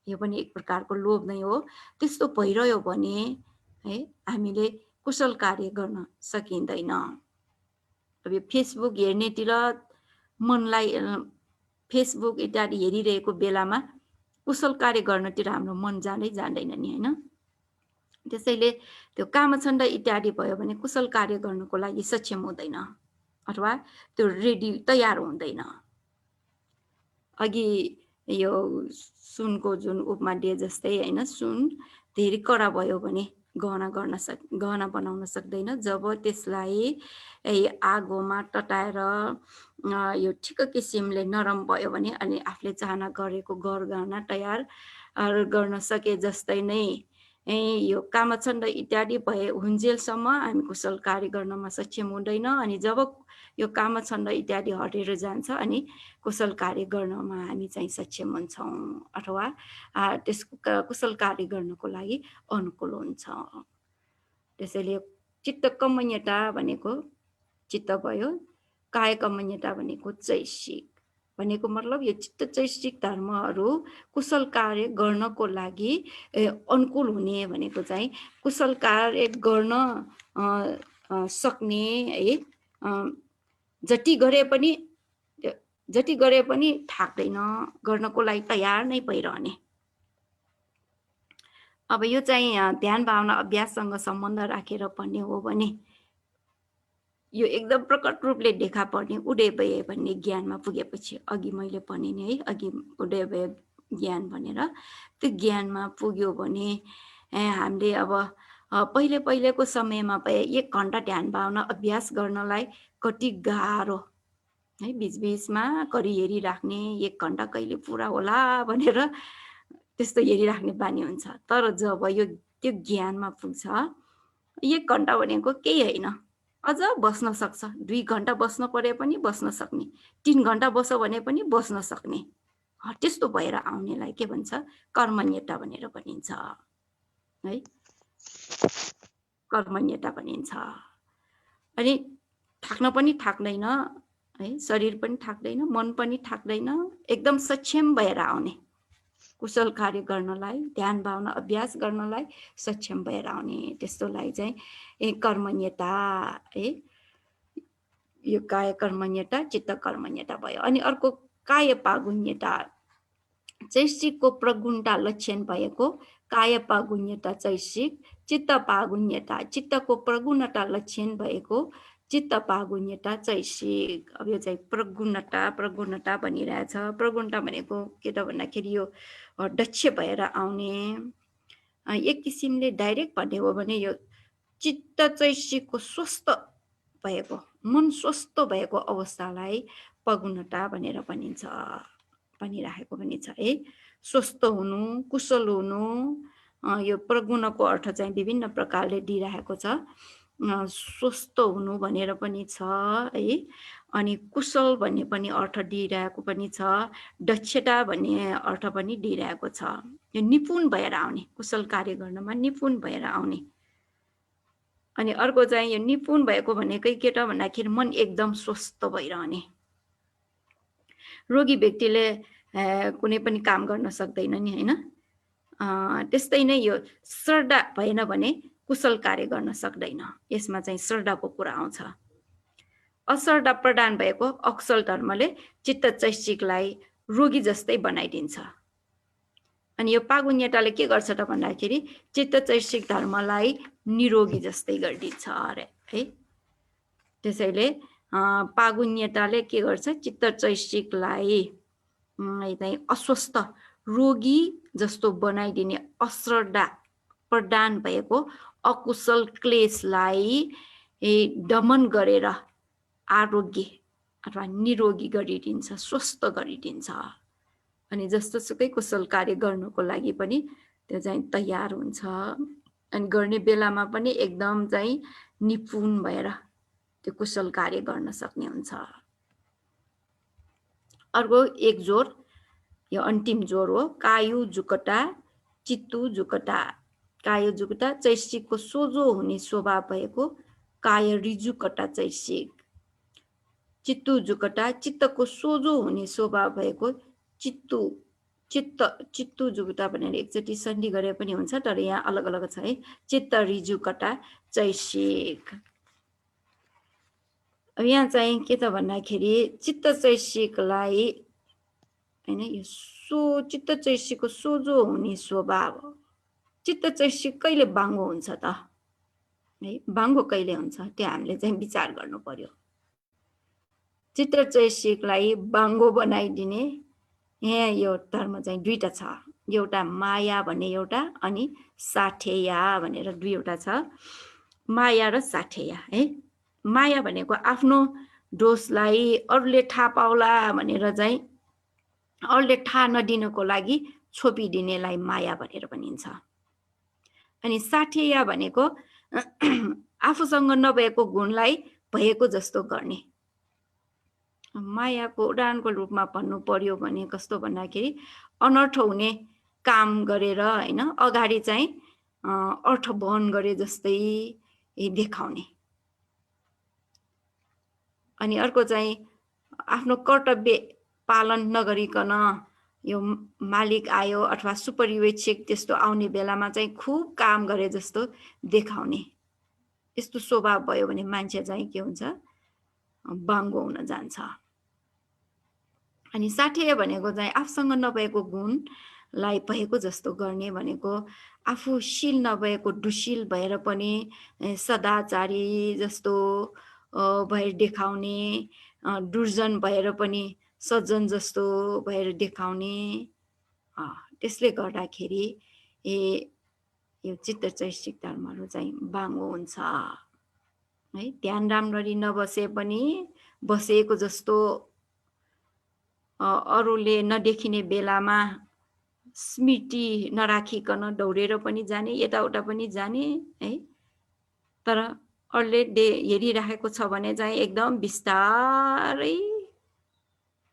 यो पनि एक प्रकारको लोभ नै हो। त्यस्तो भइरह्यो भने है हामीले कुशल कार्य गर्न सकिँदैन। अब यो फेसबुक हेर्नेतिर मनलाई फेसबुक इत्यादि हेरिरहेको बेलामा कुशल कार्य गर्नतिर हाम्रो मन जाँदैन नि होइन। त्यसैले त्यो कामछन्द इत्यादि भयो भने कुशल कार्य गर्नको लागि सक्षम हुँदैन अथवा त्यो रेडी तयार हुँदैन। अघि यो सुनको जुन उपमा दिए जस्तै होइन, सुन धेरै कडा भयो भने गहना बनाउन सक्दैन। जब त्यसलाई आगोमा तताएर यो ठिक किसिमले नरम भयो भने अनि आफूले चाहना गरेको गहना तयार गर्न सके जस्तै नै यो कामछन्द इत्यादि भए हुन्जेलसम्म हामी कुशल कार्य गर्नमा सक्षम हुँदैन। अनि जब यो कामछन्द इत्यादि हटेर जान्छ अनि कुशल कार्य गर्नमा हामी चाहिँ सक्षम हुन्छौँ अथवा त्यस कुशल कार्य गर्नको लागि अनुकूल हुन्छ। त्यसैले चित्त कमन्यता भनेको चित्त भयो, काय कमन्यता भनेको चैसिक भनेको मतलब यो चित्त चैसिक धर्महरू कुशल कार्य गर्नको लागि अनुकूल हुने भनेको चाहिँ कुशल कार्य गर्न सक्ने है, जति गरे पनि थाक्दैन, गर्नको लागि तयार नै भइरहने। अब यो चाहिँ ध्यान भावना अभ्याससँग सम्बन्ध राखेर भन्ने हो भने यो एकदम प्रकट रूपले देखा पर्ने उदय भए भन्ने ज्ञानमा पुगेपछि, अघि मैले भने नि है, अघि उदय भए ज्ञान भनेर, त्यो ज्ञानमा पुग्यो भने हामीले अब पहिलेको समयमा भए 1 घण्टा ध्यान भावना अभ्यास गर्नलाई कति गाह्रो है, बिचबिचमा करी हेरिराख्ने, 1 घण्टा कहिले पुरा होला भनेर त्यस्तो हेरिराख्ने बानी हुन्छ। तर जब यो त्यो ज्ञानमा पुग्छ 1 घण्टा भनेको केही होइन, अझ बस्न सक्छ, 2 घण्टा बस्न परे पनि बस्न सक्ने, 3 घण्टा बस्यो भने पनि बस्न सक्ने, त्यस्तो भएर आउनेलाई के भन्छ, कर्मण्यता भनेर भनिन्छ है, कर्मण्यता भनिन्छ। अनि थाक्न पनि थाक्दैन है, शरीर पनि थाक्दैन, मन पनि थाक्दैन, एकदम सक्षम भएर आउने, कुशल कार्य गर्नलाई, ध्यान भावना अभ्यास गर्नलाई सक्षम भएर आउने, त्यस्तोलाई चाहिँ कर्मण्यता है, यो काय कर्मण्यता चित्त कर्मण्यता भयो। अनि अर्को काय पागुण्यता, चैसिकको प्रगुणता लक्षण भएको काय पागुण्यता चैसिक, चित्त पागुण्यता चित्तको प्रगुणता लक्षण भएको चित्त पागुण्यता चैसिक। अब यो चाहिँ प्रगुणता भनिरहेछ। प्रगुणता भनेको के त भन्दाखेरि यो दक्ष भएर आउने, एक किसिमले डाइरेक्ट भन्ने हो भने यो चित्त चैसिकको स्वस्थ भएको, मन स्वस्थ भएको अवस्थालाई प्रगुणता भनेर भनिन्छ, भनिराखेको पनि छ है। स्वस्थ हुनु, कुशल हुनु, यो प्रगुणको अर्थ चाहिँ विभिन्न प्रकारले दिइरहेको छ। स्वस्थ हुनु भनेर पनि छ है, अनि कुशल भन्ने पनि अर्थ दिइरहेको पनि छ, दक्षता भन्ने अर्थ पनि दिइरहेको छ। यो निपुण भएर आउने, कुशल कार्य गर्नमा निपुण भएर आउने। अनि अर्को चाहिँ यो निपुण भएको भनेकै के त भन्दाखेरि मन एकदम स्वस्थ भइरहने। रोगी व्यक्तिले कुनै पनि काम गर्न सक्दैन नि होइन, त्यस्तै नै यो श्रद्धा भएन भने कुशल कार्य गर्न सक्दैन। यसमा चाहिँ श्रद्धाको कुरा आउँछ। अश्रद्धा प्रदान भएको अकुशल धर्मले चित्त चैसिकलाई रोगी जस्तै बनाइदिन्छ। अनि यो पागुण्यताले के गर्छ त भन्दाखेरि चित्त चैसिक धर्मलाई निरोगी जस्तै गरिदिन्छ अरे है। त्यसैले पागुण्यताले के गर्छ, चित्त चैसिकलाई चाहिँ अस्वस्थ रोगी जस्तो बनाइदिने, अश्रद्धा प्रदान भएको अकुशल क्लेशलाई दमन गरेर आरोग्य अथवा निरोगी गरिदिन्छ, स्वस्थ गरिदिन्छ। अनि जस्तो सुकै कुशल कार्य गर्नुको लागि पनि त्यो चाहिँ तयार हुन्छ, अनि गर्ने बेलामा पनि एकदम चाहिँ निपुण भएर त्यो कुशल कार्य गर्न सक्ने हुन्छ। अर्को एक जोर, यो अन्तिम जोर हो, कायु जुकटा चित्तु जुकटा। काय जुकटा चैसिकको सोझो हुने स्वभाव भएको काय रिजुकटा चैसिक, चित्तु जुकटा चित्तको सोझो हुने स्वभाव भएको चित्तु जुकटा भनेर एकचोटि सन्धि गरे पनि हुन्छ, तर यहाँ अलग अलग छ है, चित्त रिजुकटा चैसिक। अब यहाँ चाहिँ के त भन्दाखेरि चित्त चैसिकलाई होइन, यो चित्त चैसिकको सोझो हुने स्वभाव, चित्त चैसिक कहिले बाङ्गो हुन्छ त है, बाङ्गो कहिले हुन्छ त्यो हामीले चाहिँ विचार गर्नु पर्यो। चित्त चैसिकलाई बाङ्गो बनाइदिने यहाँ यो धर्म चाहिँ दुईटा छ, एउटा माया भन्ने एउटा, अनि साठेया भनेर दुईवटा छ, माया र साठेया है। माया भनेको आफ्नो दोषलाई अरूले थाहा पाउला भनेर चाहिँ अरूले थाहा नदिनको लागि छोपिदिनेलाई माया भनेर भनिन्छ। अनि साठेया भनेको आफूसँग नभएको गुणलाई भएको जस्तो गर्ने, मायाको उदाहरणको रूपमा भन्नु पर्यो भने कस्तो भन्दाखेरि अनर्थ हुने काम गरेर हैन अगाडि चाहिँ अर्थ वहन गरे जस्तै देखाउने। अनि अर्को चाहिँ आफ्नो कर्तव्य पालन नगरिकन यो मालिक आयो अथवा सुपरिवेक्षक त्यस्तो आउने बेलामा चाहिँ खुब काम गरे जस्तो देखाउने। यस्तो स्वभाव भयो भने मान्छे चाहिँ के हुन्छ बाङ्गो हुन जान्छ। अनि साठेय भनेको चाहिँ आफूसँग नभएको गुणलाई भएको जस्तो गर्ने भनेको आफू शील नभएको दुशील भएर पनि सदाचारी जस्तो भएर देखाउने, दुर्जन भएर पनि सज्जन जस्तो भएर देखाउने। त्यसले गर्दाखेरि यो चित्त चैतसिक धर्महरू चाहिँ बाङ्गो हुन्छ है। ध्यान राम्ररी नबसे पनि बसेको जस्तो अरूले नदेखिने बेलामा स्मृति नराखिकन दौडेर पनि जाने, यताउता पनि जाने है। तर अरूले हेरिराखेको छ भने चाहिँ एकदम बिस्तारै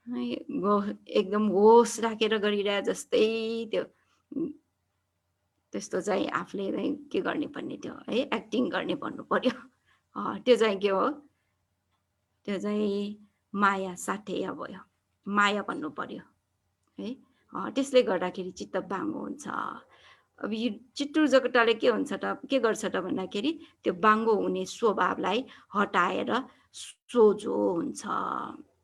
एकदम होस राखेर गरिरहे जस्तै त्यस्तो चाहिँ आफूले के गर्ने भन्ने थियो है, एक्टिङ गर्ने भन्नु पर्यो। त्यो चाहिँ के हो, त्यो चाहिँ माया साठेय भयो, माया भन्नु पर्यो है। त्यसले गर्दाखेरि चित्त बाङ्गो हुन्छ। अब यो चित्तुर जगटाले के हुन्छ त, के गर्छ त भन्दाखेरि त्यो बाङ्गो हुने स्वभावलाई हटाएर सोझो हुन्छ।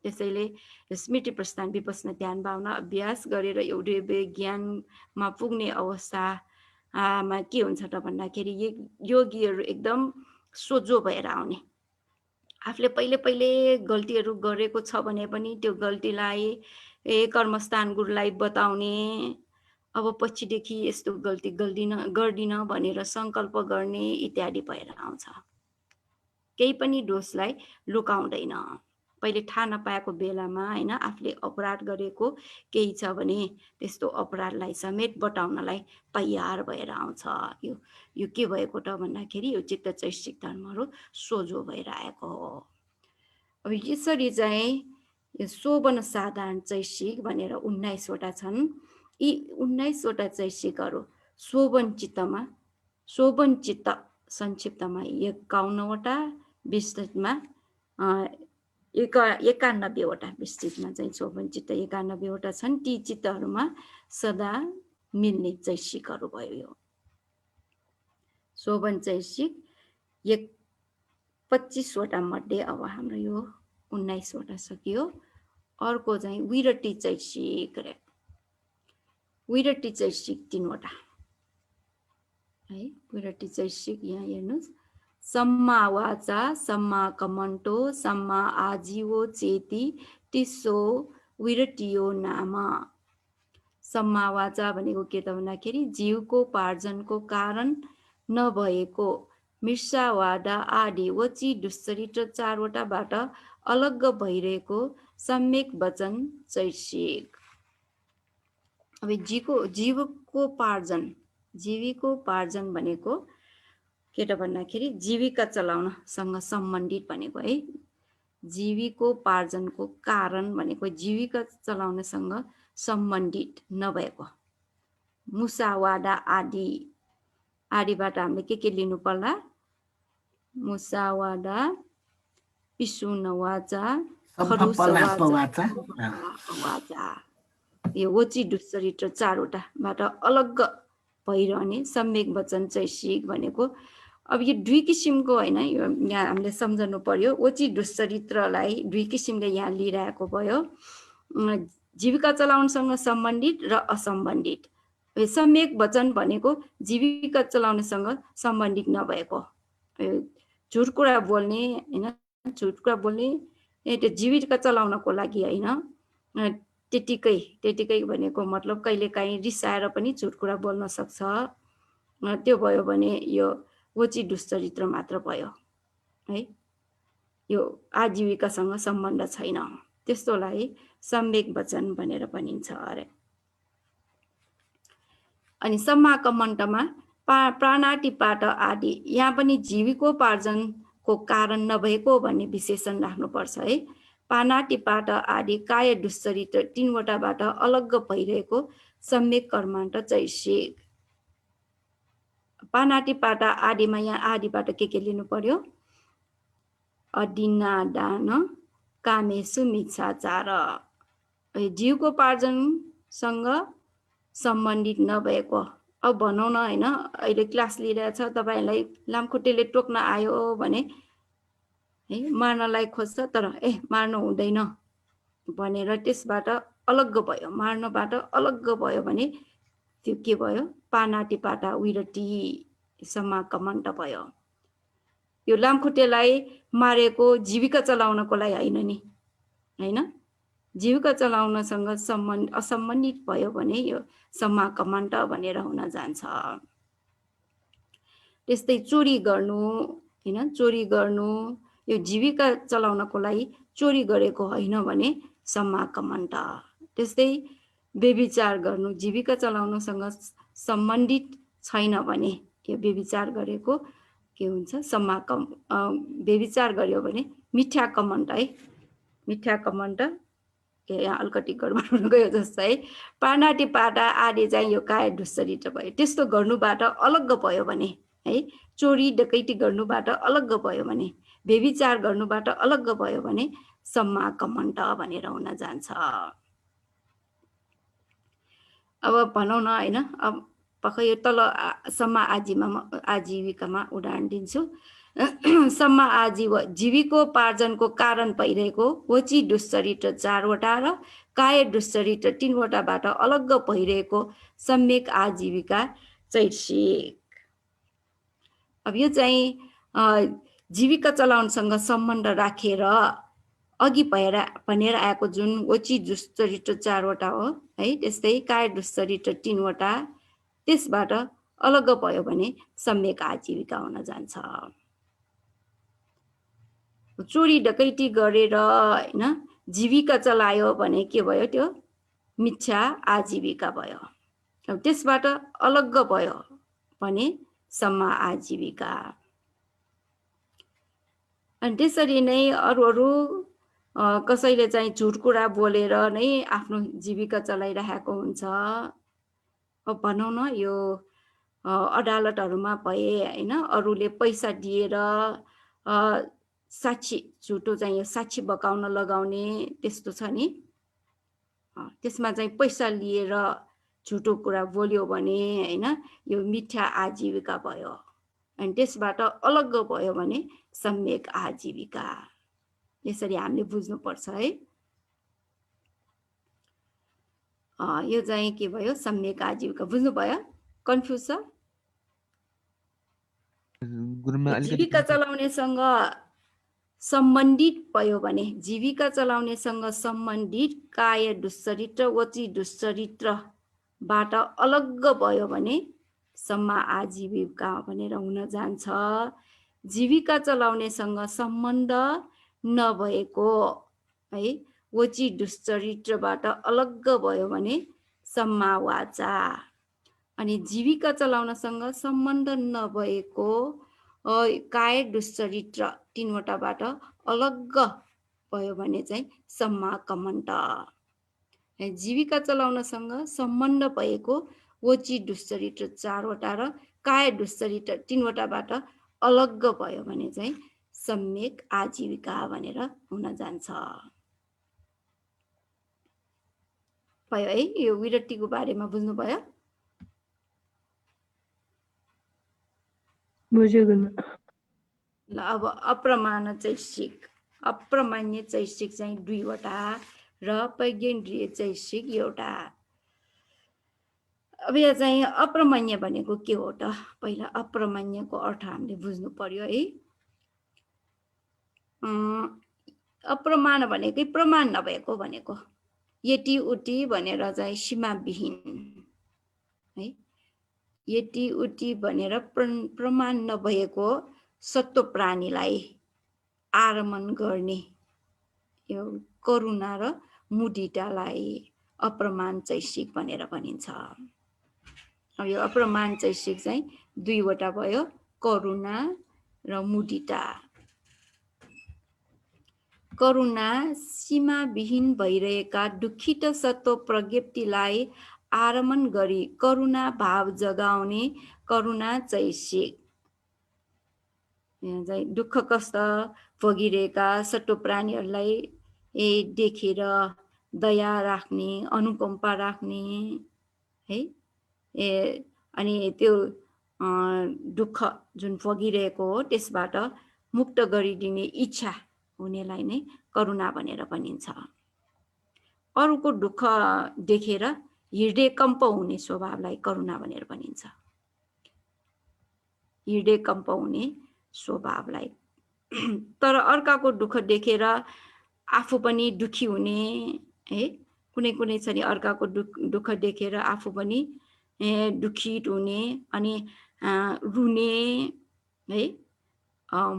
त्यसैले स्मृति प्रस्थान विपස්සना ध्यान भावना अभ्यास गरेर एउटै ज्ञानमा पुग्ने अवस्थामा के हुन्छ त भन्दाखेरि योगीहरू एकदम सोझो भएर आउने। आफूले पहिले गल्तीहरू गरेको छ भने पनि त्यो गल्तीलाई कर्मस्थान गुरुलाई बताउने, अब पछिदेखि यस्तो गल्ती गर्दिन भनेर सङ्कल्प गर्ने इत्यादि भएर आउँछ। केही पनि दोषलाई लुकाउँदैन। पहिले थाहा नपाएको बेलामा हैन आफूले अपराध गरेको केही छ भने त्यस्तो अपराधलाई समेत बताउनलाई तयार भएर आउँछ। यो के भएको त भन्दाखेरि यो चित्त चैतसिक धर्महरू सोझो भएर आएको हो। अब यसरी चाहिँ यो शोभन साधारण चैतसिक भनेर 19 वटा छन्। यी 19 वटा चैतसिकहरू शोभन चित्त संक्षिप्तमा 51 वटा, विस्तृतमा 91 वटा, विस्तृतमा चाहिँ शोभन चित्त 91 वटा छन्। ती चित्तहरूमा सदा मिल्ने चैतसिकहरू भयो। यो शोभन चैतसिक 25 वटा मध्ये अब हाम्रो यो 19 वटा सकियो। अर्को चाहिँ विरटी चैतसिक रे। विरटी चैतसिक 3 वटा है। विरटी चैतसिक यहाँ हेर्नुस्, सम्मा वाचा, सम्मा कमन्टो, सम्मा आजीवो चेती, तिसो विरटियो नाम। सम्मा वाचा भनेको के त भन्दाखेरि जीवको पार्जनको कारण नभएको मिर्सावादा आदि वची दुश्चरित्र 4 वटाबाट अलग भइरहेको सम्यक वचन चैतसिक। अब जीवको पार्जन भनेको के त भन्दाखेरि जीविका चलाउनसँग सम्बन्धित भनेको है। जीविको पार्जनको कारण भनेको जीविका चलाउनसँग सम्बन्धित नभएको। मुसावादा आदिबाट हामीले के लिनु पर्ला? मुसावादा, पिसुनवाचा, खरुसवाचा, यो वची दुश्चरित्र 4 वटाबाट अलग भइरहने सम्यक वचन चैतसिक भनेको। अब यो दुई किसिमको हैन, यो यहाँ हामीले सम्झनु पर्यो। वची दुश्चरित्रलाई दुई किसिमले यहाँ लिइरहेको भयो, जीविका चलाउनसँग सम्बन्धित र असम्बन्धित। सम्यक वचन भनेको जीविका चलाउनसँग सम्बन्धित नभएको, झुट कुरा बोल्ने हैन, झुट कुरा बोल्ने त्यो जीविका चलाउनको लागि हैन। त्यतिकै भनेको मतलब कहिलेकाहीँ रिसाएर पनि झुट कुरा बोल्न सक्छ। त्यो भयो भने यो वची दुश्चरित्र मात्र भयो है। यो आजीविकासँग सम्बन्ध छैन, त्यस्तोलाई सम्यक वचन भनेर भनिन्छ अरे। अनि सम्माकमण्टमा प्राणातिपात आदि, यहाँ पनि जीविकोपार्जनको कारण नभएको भन्ने विशेषण राख्नुपर्छ है। पानातिपात आदि काय दुश्चरित्र तीनवटाबाट अलग भइरहेको सम्यक कर्मान्त चैसिक। पानातिपात आदिमा यहाँ आदिबाट के लिनु पर्यो? अदिनादान कामेसु मिच्छाचार, जीवको पार्जनसँग सम्बन्धित नभएको। अब भनौँ न हैन, अहिले क्लास लिइरहेछ, तपाईहरुलाई लामखुट्टेले टोक्न आयो भने है मार्नलाई खोज्छ, तर मार्नु हुँदैन भनेर त्यसबाट अलग भयो, मार्नबाट अलग भयो भने त्यो के भयो? पानातिपाता विरति समाकमन्त भयो। यो लामखुट्टेलाई मारेको जीविका चलाउनको लागि हैन नि, हैन? जीविका चलाउनसँग असम्बन्धित भयो भने यो समाकमन्त भनेर हुन जान्छ। त्यस्तै चोरी गर्नु, हैन, चोरी गर्नु यो जीविका चलाउनको लागि चोरी गरेको हैन भने समाकमन्त। त्यस्तै व्यभिचार गर्नु जीविका चलाउनसँग सम्बन्धित छैन भने यो व्यभिचार गरेको के हुन्छ? व्यभिचार गर्यो भने मिथ्या कमन्त है, मिथ्या कमन्त। यहाँ अलिकति गडबड हुन गयो जस्तो है। पानातिपाता आदि चाहिँ यो काय दुश्चरित्र भयो। त्यस्तो गर्नुबाट अलग भयो भने है, चोरी डकैती गर्नुबाट अलग भयो भने, व्यभिचार गर्नुबाट अलग भयो भने समाकमन्त भनेर हुन जान्छ। अब भनौँ न हैन, अब पक्कै यो तल सम्मा आजीविकामा उदाहरण दिन्छु। सम्मा जीविकोपार्जनको कारण भइरहेको वची दुश्चरित्र 4वटा र काय दुश्चरित्र 3वटाबाट अलग भइरहेको सम्यक आजीविका चैसिक। अब यो चाहिँ जीविका चलाउनसँग सम्बन्ध राखेर अघि भनेर आएको जुन वची दुश्चरित्र 4वटा हो है, त्यस्तै काय दुश्चरित्र 3वटा, त्यसबाट अलग भयो भने सम्यक आजीविका हुन जान्छ। चोरी डकैती गरेर हैन जीविका चलायो भने के भयो? त्यो मिथ्या आजीविका भयो। अब त्यसबाट अलग भयो भने सम्मा आजीविका। अनि त्यसरी नै अरू कसैले चाहिँ झुट कुरा बोलेर नै आफ्नो जीविका चलाइरहेको हुन्छ। अब भनौँ न यो अदालतहरूमा भए हैन, अरूले पैसा दिएर साक्षी झुटो चाहिँ यो साक्षी बकाउन लगाउने त्यस्तो छ नि, त्यसमा चाहिँ पैसा लिएर झुटो कुरा बोल्यो भने हैन यो मिथ्या आजीविका भयो। अनि त्यसबाट अलग भयो भने सम्यक आजीविका। यसरी हामीले बुझ्नुपर्छ है। यो चाहिँ के भयो? सम्यक आजीविका। बुझ्नुभयो? कन्फ्युज छ? जीविका चलाउनेसँग सम्बन्धित भयो भने, जीविका चलाउनेसँग सम्बन्धित काय दुश्चरित्र वची दुश्चरित्रबाट अलग भयो भने सम्मा आजीविका भनेर हुन जान्छ। जीविका चलाउनेसँग सम्बन्ध नभएको है वची दुश्चरित्रबाट अलग भयो भने सम्मा वाचा। अनि जीविका चलाउनसँग सम्बन्ध नभएको काय दुश्चरित्र 3वटाबाट अलग भयो भने चाहिँ सम्मा कमन्त। जीविका चलाउनसँग सम्बन्ध भएको वची दुश्चरित्र 4वटा र काय दुश्चरित्र 3वटाबाट अलग भयो भने चाहिँ सम्यक आजीविका भनेर हुन जान्छ। भयो है? यो विरतिको बारेमा बुझ्नुभयो? ल अब अप्रमाण चैसिक, अप्रमाण्य चैसिक चाहिँ 2वटा र पैगेन्द्रिय चैसिक 1वटा। अब यहाँ चाहिँ अप्रमाण्य भनेको के हो त? पहिला अप्रमाण्यको अर्थ हामीले बुझ्नु पर्यो है। अप्रमाण भनेकै प्रमाण नभएको भनेको, यति उति भनेर चाहिँ सीमाविहीन है, यति उति भनेर प्रमाण नभएको सत्व प्राणीलाई आरमण गर्ने यो करुणा र मुदितालाई अप्रमाण चैसिक भनेर भनिन्छ। अब यो अप्रमाण चैसिक चाहिँ 2वटा भयो, करुणा र मुदिता। करुणा सीमाविहीन भइरहेका दुखित सत्व प्रज्ञप्तिलाई आरमण गरी करुणा भाव जगाउने करुणा चैसिक। यहाँ चाहिँ दुःख कष्ट भोगिरहेका सट्टो प्राणीहरूलाई देखेर दया राख्ने, अनुकम्पा राख्ने है। अनि त्यो दुःख जुन भोगिरहेको हो त्यसबाट मुक्त गरिदिने इच्छा हुनेलाई नै करुणा भनेर भनिन्छ। अरूको दुःख देखेर हृदय कम्प हुने स्वभावलाई करुणा भनेर भनिन्छ। हृदय कम्प हुने स्वभावलाई। तर अर्काको दुःख देखेर आफू पनि दुखी हुने है। कुनै कुनै छ नि अर्काको दुःख देखेर आफू पनि दुखित हुने अनि रुने है।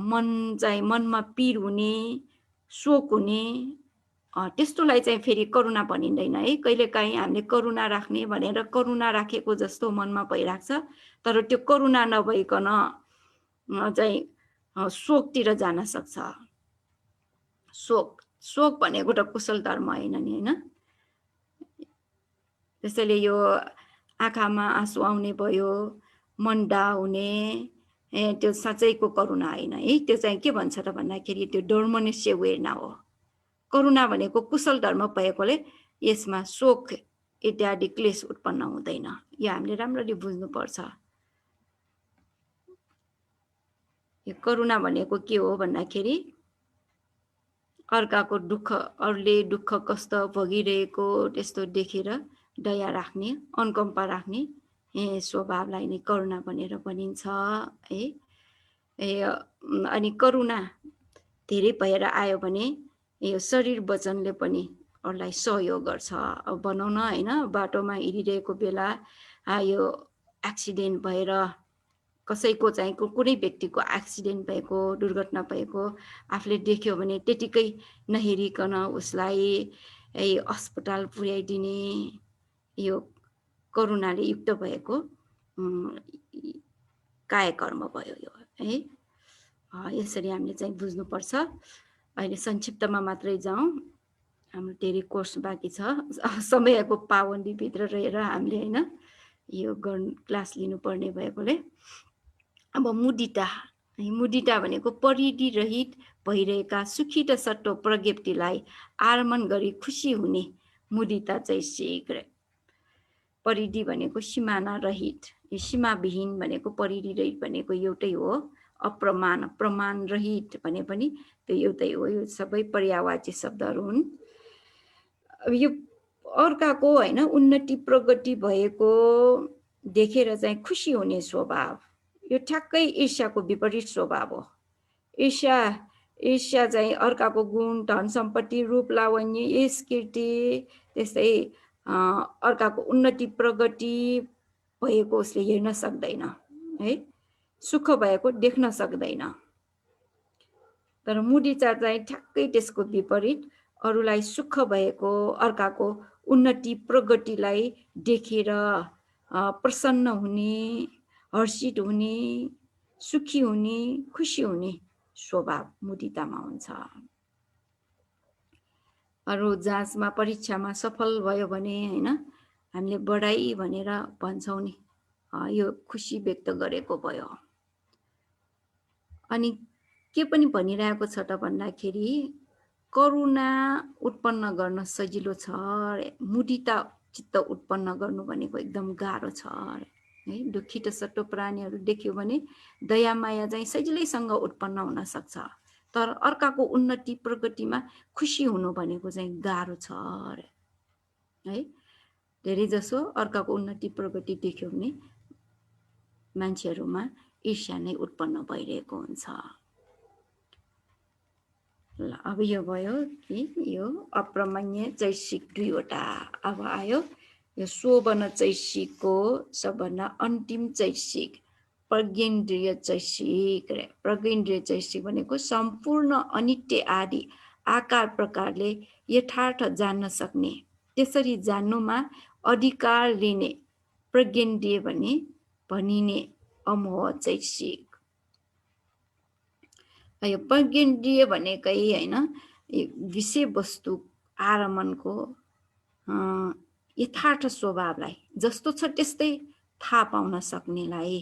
मन चाहिँ मनमा पीर हुने, शोक हुने, त्यस्तोलाई चाहिँ फेरि करुणा भनिँदैन है। कहिलेकाहीँ हामीले करुणा राख्ने भनेर करुणा राखेको जस्तो मनमा भइराख्छ, तर त्यो करुणा नभइकन चाहिँ शोकतिर जान सक्छ। शोक भनेको त कुशल धर्म होइन नि होइन। त्यसैले यो आँखामा आँसु आउने भयो, मन डा हुने, त्यो साँच्चैको करुणा होइन है। त्यो चाहिँ के भन्छ त भन्दाखेरि त्यो डोर्मनेस्य वेदना हो। करुणा भनेको कुशल धर्म भएकोले यसमा शोक इत्यादि क्लेश उत्पन्न हुँदैन। यो हामीले राम्ररी बुझ्नुपर्छ। यो करुणा भनेको के हो भन्दाखेरि अर्काको दुःख, अरूले दुःख कष्ट भोगिरहेको त्यस्तो देखेर दया राख्ने, अनुकम्पा राख्ने स्वभावलाई नै करुणा भनेर भनिन्छ है। अनि करुणा धेरै भएर आयो भने यो शरीर वचनले पनि अरूलाई सहयोग गर्छ। अब भनौँ न होइन, बाटोमा हिँडिरहेको बेला यो एक्सिडेन्ट भएर कसैको चाहिँ कुनै व्यक्तिको एक्सिडेन्ट भएको, दुर्घटना भएको आफूले देख्यो भने त्यतिकै नहेरिकन उसलाई अस्पताल पुर्याइदिने यो करुणाले युक्त भएको कायकर्म भयो यो है। यसरी हामीले चाहिँ बुझ्नुपर्छ। अहिले संक्षिप्तमा मात्रै जाउँ, हाम्रो धेरै कोर्स बाँकी छ। समयको पाबन्दीभित्र रहेर हामीले होइन यो क्लास लिनुपर्ने भएकोले अब मुदिता भनेको परिधि रहित भइरहेका सुखी र सट्टो प्रज्ञप्तिलाई आरमण गरी खुसी हुने मुदिता चाहिँ शीघ्र। परिधि भनेको सिमाना रहित, यो सीमाविहीन भनेको परिधि रहित भनेको एउटै हो। अप्रमाण, प्रमाण रहित भने पनि त्यो एउटै हो। यो सबै पर्यायवाची शब्दहरू हुन्। यो अर्काको होइन उन्नति प्रगति भएको देखेर चाहिँ खुसी हुने स्वभाव, यो ठ्याक्कै ईर्ष्याको विपरीत स्वभाव हो। ईर्ष्या चाहिँ अर्काको गुण, धन सम्पत्ति, रूप लावण्य, यश कीर्ति, त्यस्तै अर्काको उन्नति प्रगति भएको उसले हेर्न सक्दैन है, सुख भएको देख्न सक्दैन। तर मुदिता चाहिँ ठ्याक्कै त्यसको विपरीत, अरूलाई सुख भएको, अर्काको उन्नति प्रगतिलाई देखेर प्रसन्न हुने, हर्षित हुने, सुखी हुने, खुसी हुने स्वभाव मुदितामा हुन्छ। अरू जाँचमा परीक्षामा सफल भयो भने होइन हामीले बढाई भनेर भन्छौँ नि, यो खुसी व्यक्त गरेको भयो। अनि के पनि भनिरहेको छ त भन्दाखेरि करुणा उत्पन्न गर्न सजिलो छ, मुदिता चित्त उत्पन्न गर्नु भनेको एकदम गाह्रो छ है। दुखित सट्टो प्राणीहरू देख्यो भने दया माया चाहिँ सजिलैसँग उत्पन्न हुन सक्छ, तर अर्काको उन्नति प्रगतिमा खुसी हुनु भनेको चाहिँ गाह्रो छ है। धेरै जसो अर्काको उन्नति प्रगति देख्यो भने मान्छेहरूमा ईर्ष्या नै उत्पन्न भइरहेको हुन्छ। ल अब यो भयो कि यो अप्रमाण्य चैसिक दुईवटा। अब आयो यो शोभन चैसिकको सबभन्दा अन्तिम चैसिक प्रज्ञेन्द्रिय चैसिक। प्रज्ञेन्द्रिय चैसिक भनेको सम्पूर्ण अनित्य आदि आकार प्रकारले यथार्थ जान्न सक्ने, त्यसरी जान्नुमा अधिकार लिने प्रज्ञेन्द्रिय भनिने अमोह चैसिक। यो प्रज्ञेन्द्रिय भनेकै होइन विषयवस्तु आरमणको यथार्थ स्वभावलाई जस्तो छ त्यस्तै थाहा पाउन सक्नेलाई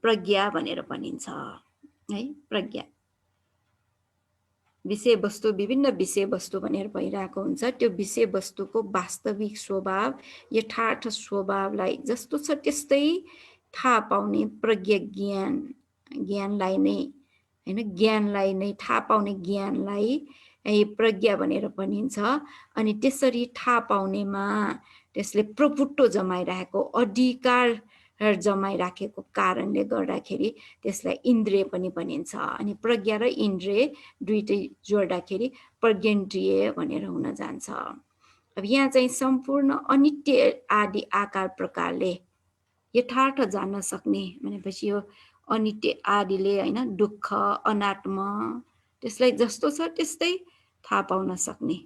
प्रज्ञा भनेर भनिन्छ है। प्रज्ञा विषयवस्तु विभिन्न विषयवस्तु भनेर भइरहेको हुन्छ, त्यो विषयवस्तुको वास्तविक स्वभाव यथार्थ स्वभावलाई जस्तो छ त्यस्तै थाहा पाउने प्रज्ञा ज्ञानलाई नै हैन, ज्ञानलाई नै थाहा पाउने ज्ञानलाई प्रज्ञा भनेर भनिन्छ। अनि त्यसरी थाहा पाउनेमा त्यसले प्रभुत्व जमाइरहेको अधिकार जमाइराखेको कारणले गर्दाखेरि त्यसलाई इन्द्रिय पनि भनिन्छ। अनि प्रज्ञा र इन्द्रिय दुईटै जोड्दाखेरि प्रज्ञेन्द्रिय भनेर हुन जान्छ। अब यहाँ चाहिँ सम्पूर्ण अनित्य आदि आकार प्रकारले यथार्थ जान्न सक्ने भनेपछि यो अनित्य आदिले हैन, दुःख अनात्म त्यसलाई जस्तो छ त्यस्तै थाहा पाउन सक्ने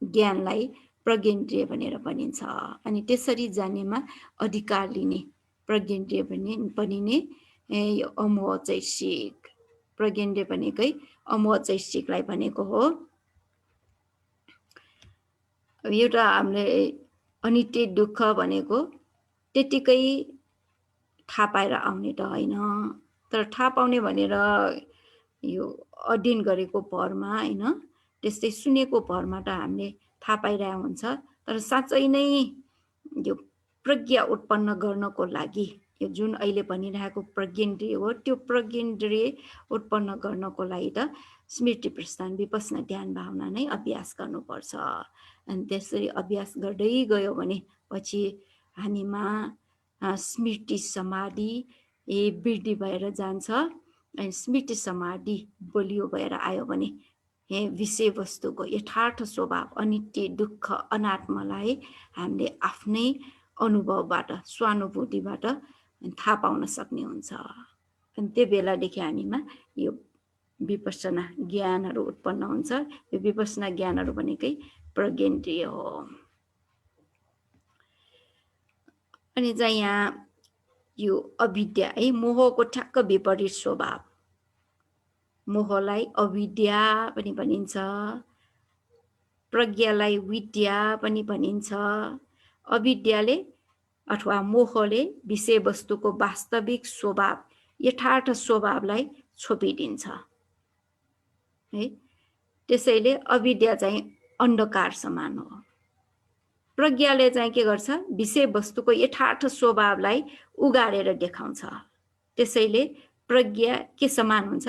ज्ञानलाई प्रज्ञेन्द्रिय भनेर भनिन्छ। अनि त्यसरी जान्नेमा अधिकार लिने प्रज्ञेन्द्रिय भनिने यो अमोह चैतसिक, प्रज्ञेन्द्रिय भनेकै अमोह चैतसिकलाई भनेको हो। एउटा हामीले अनित्य दुःख भनेको त्यतिकै थाहा पाएर आउने त होइन, तर थाहा पाउने भनेर यो अध्ययन गरेको भरमा हैन, त्यस्तै सुनेको भरमा त हामीले थाहा पाइरहेको हुन्छ। तर साँच्चै नै यो प्रज्ञा उत्पन्न गर्नको लागि यो जुन अहिले भनिरहेको प्रज्ञेन्द्रिय हो, त्यो प्रज्ञेन्द्रिय उत्पन्न गर्नको लागि त स्मृति प्रस्थान विपस्सना ध्यान भावना नै अभ्यास गर्नुपर्छ। अनि त्यसरी अभ्यास गर्दै गयो भने पछि हामीमा स्मृति समाधि वृद्धि भएर जान्छ। अनि स्मृति समाधि बलियो भएर आयो भने विषयवस्तुको यथार्थ स्वभाव अनित्य दुःख अनात्मालाई हामीले आफ्नै अनुभवबाट स्वानुभूतिबाट थाहा पाउन सक्ने हुन्छ। अनि त्यो बेलादेखि हामीमा यो विपस्सना ज्ञानहरू उत्पन्न हुन्छ। यो विपस्सना ज्ञानहरू भनेकै प्रज्ञेन्द्रिय हो। अनि चाहिँ यहाँ यो अविद्या है, मोहको ठ्याक्क विपरीत स्वभाव, मोहलाई अविद्या पनि भनिन्छ, प्रज्ञालाई विद्या पनि भनिन्छ। अविद्याले अथवा मोहले विषयवस्तुको वास्तविक स्वभाव यथार्थ स्वभावलाई छोपिदिन्छ है। त्यसैले अविद्या चाहिँ अन्धकार समान हो। प्रज्ञाले चाहिँ के गर्छ, विषयवस्तुको यथार्थ स्वभावलाई उगाडेर देखाउँछ। त्यसैले प्रज्ञा के समान हुन्छ,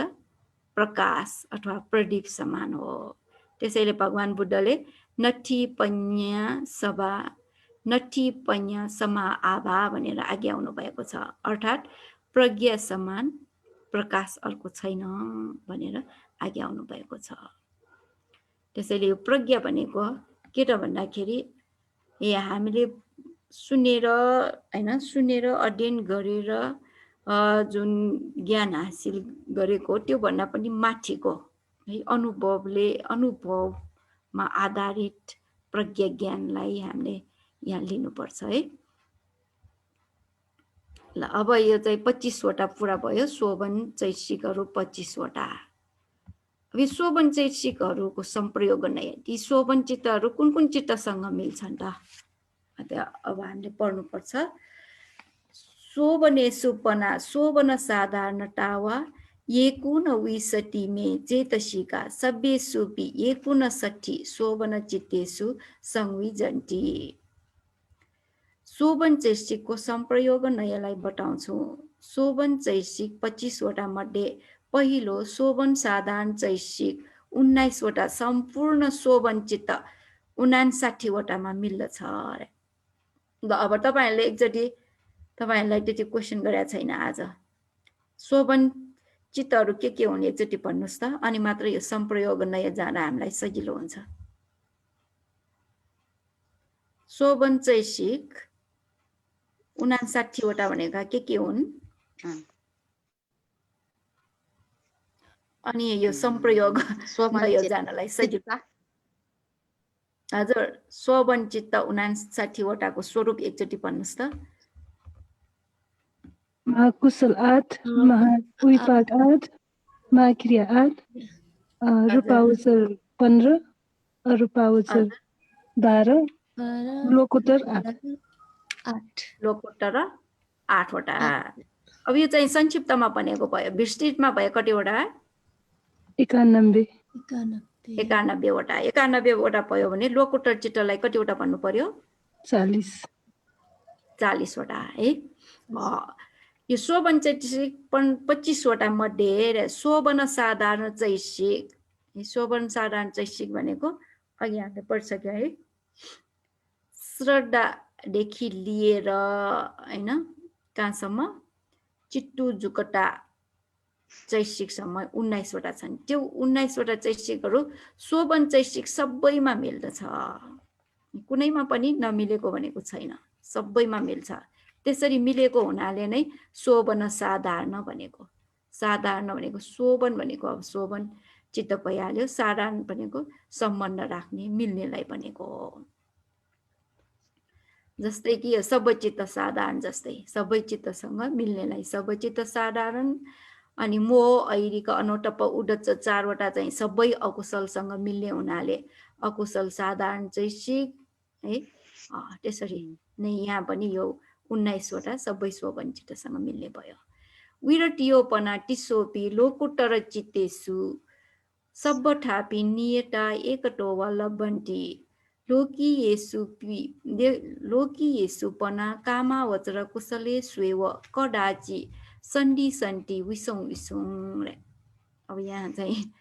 प्रकाश अथवा प्रदीप समान हो। त्यसैले भगवान बुद्धले नठी पञ्या समा आभा भनेर आज्ञाउनु भएको छ। अर्थात् प्रज्ञा समान प्रकाश अर्को छैन भनेर आज्ञाउनु भएको छ। त्यसैले यो प्रज्ञा भनेको के त भन्दाखेरि हामीले सुनेर हैन, सुनेर अध्ययन गरेर जुन ज्ञान हासिल गरेको त्यो भन्दा पनि माथिको है अनुभवमा आधारित प्रज्ञा ज्ञानलाई हामीले यहाँ लिनुपर्छ है। ल अब यो चाहिँ 25 वटा पुरा भयो, शोभन चैतसिकहरू 25 वटा। अब यो शोभन चैतसिकहरूको संप्रयोग गर्न ती शोभन चित्तहरू कुन कुन चित्तसँग मिल्छन् त अब हामीले पढ्नुपर्छ। शोभनेषु पना शोभन साधारणता वा येकुन विसति मे चेतसिका सब्बेषुपि येकुन सठी शोभन चित्तेषु संविजन्ति। शोभन चैतसिकको संप्रयोग नयाँलाई बताउँछु। शोभन चैतसिक 25 वटा मध्ये पहिलो शोभन साधारण चैतसिक 19 वटा सम्पूर्ण शोभन चित्त 59 वटामा मिल्दछ। अब तपाईहरुले एकचोटि तपाईहरुलाई त्यति क्वेशन गरेको छैन आज, शोभन चित्तहरू के हुन् एकचोटि भन्नुस् त, अनि मात्र यो संप्रयोग नयाँ जान हामीलाई सजिलो हुन्छ। शोभन चैतसिक 59 वटा भनेका के हुन् अनि यो संप्रयोग नयाँ जानलाई सजिलो। हजुर, शोभन चित्त 59 वटाको स्वरूप एकचोटि भन्नुस् त। महाकुशल 8, महाविपाक 8, महाक्रिया 8, रूपावचर 15, अरूपावचर 12, लोकोत्तर 8। लोकोत्तर 8 वटा। अब यो चाहिँ संक्षिप्तमा भनेको भयो, विस्तृतमा भयो कतिवटा? 91। 91 वटा। 91 वटा भयो भने लोकोत्तर चित्तलाई कतिवटा भन्नु पर्यो? 40। 40 वटा है। यो शोभन चैतसिक 25 वटा मध्ये शोभन साधारण चैतसिक, शोभन साधारण चैतसिक भनेको अघि हामीले पढिसक्यो है। श्रद्धादेखि लिएर हैन कहाँसम्म चिट्टु जुकटा चैतसिकसम्म 19 वटा छन्। त्यो 19 वटा चैतसिकहरू शोभन चैतसिक सबैमा मिल्दछ, कुनैमा पनि नमिलेको भनेको छैन, सबैमा मिल्छ। त्यसरी मिलेको हुनाले नै शोभन साधारण भनेको। साधारण भनेको शोभन भनेको अब शोभन चित्त भइहाल्यो, साधारण भनेको सम्बन्ध राख्ने मिल्नेलाई भनेको हो। जस्तै कि यो सबै चित्त साधारण, जस्तै सबै चित्तसँग मिल्नेलाई सबै चित्त साधारण। अनि मोह ऐरिक अनोटप्प उडच्च 4 वटा चाहिँ सबै अकुशलसँग मिल्ने हुनाले अकुशल साधारण चैतसिक है। त्यसरी नै यहाँ पनि यो 19 वटा सबै शोभन चित्तसँग मिल्ने भयो। विरटियोपना टिसोपी लोकोत्तर चित्तेषु सब्बठापि नियता एकटोवा लब्बन्ति लोकीयेषु पना कामावचर कुशलेष्वेव कदाचि सन्धि सन्ति विसौँ विसौँ। अब यहाँ चाहिँ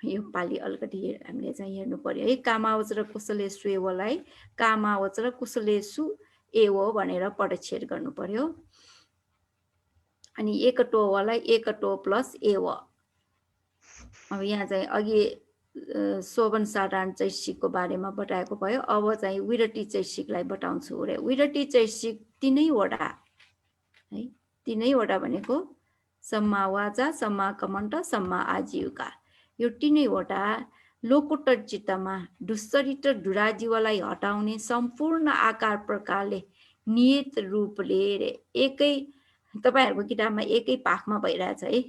यो पालि अलिकति हामीले चाहिँ हेर्नु पर्यो है। कामावचर कुशलेष्वेवलाई कामावचर कुशलेषु एव भनेर पदच्छेद गर्नु पर्यो। अनि एकटोवालाई एकटो प्लस एव। अब यहाँ चाहिँ अघि शोभन साधारण चैतसिकको बारेमा बताएको भयो। अब चाहिँ विरटी चैतसिकलाई बताउँछु रे। विरटी चैतसिक 3 वटा है। 3 वटा भनेको सम्मा वाचा, सम्मा कमण्ड, सम्मा आजीविका। यो 3 वटा लोकोत्तर चित्तमा दुश्चरित्र दुराजीवलाई हटाउने सम्पूर्ण आकार प्रकारले नियत रूपले एकै, तपाईहरुको किताबमा एकै पाखमा भइरहेछ है।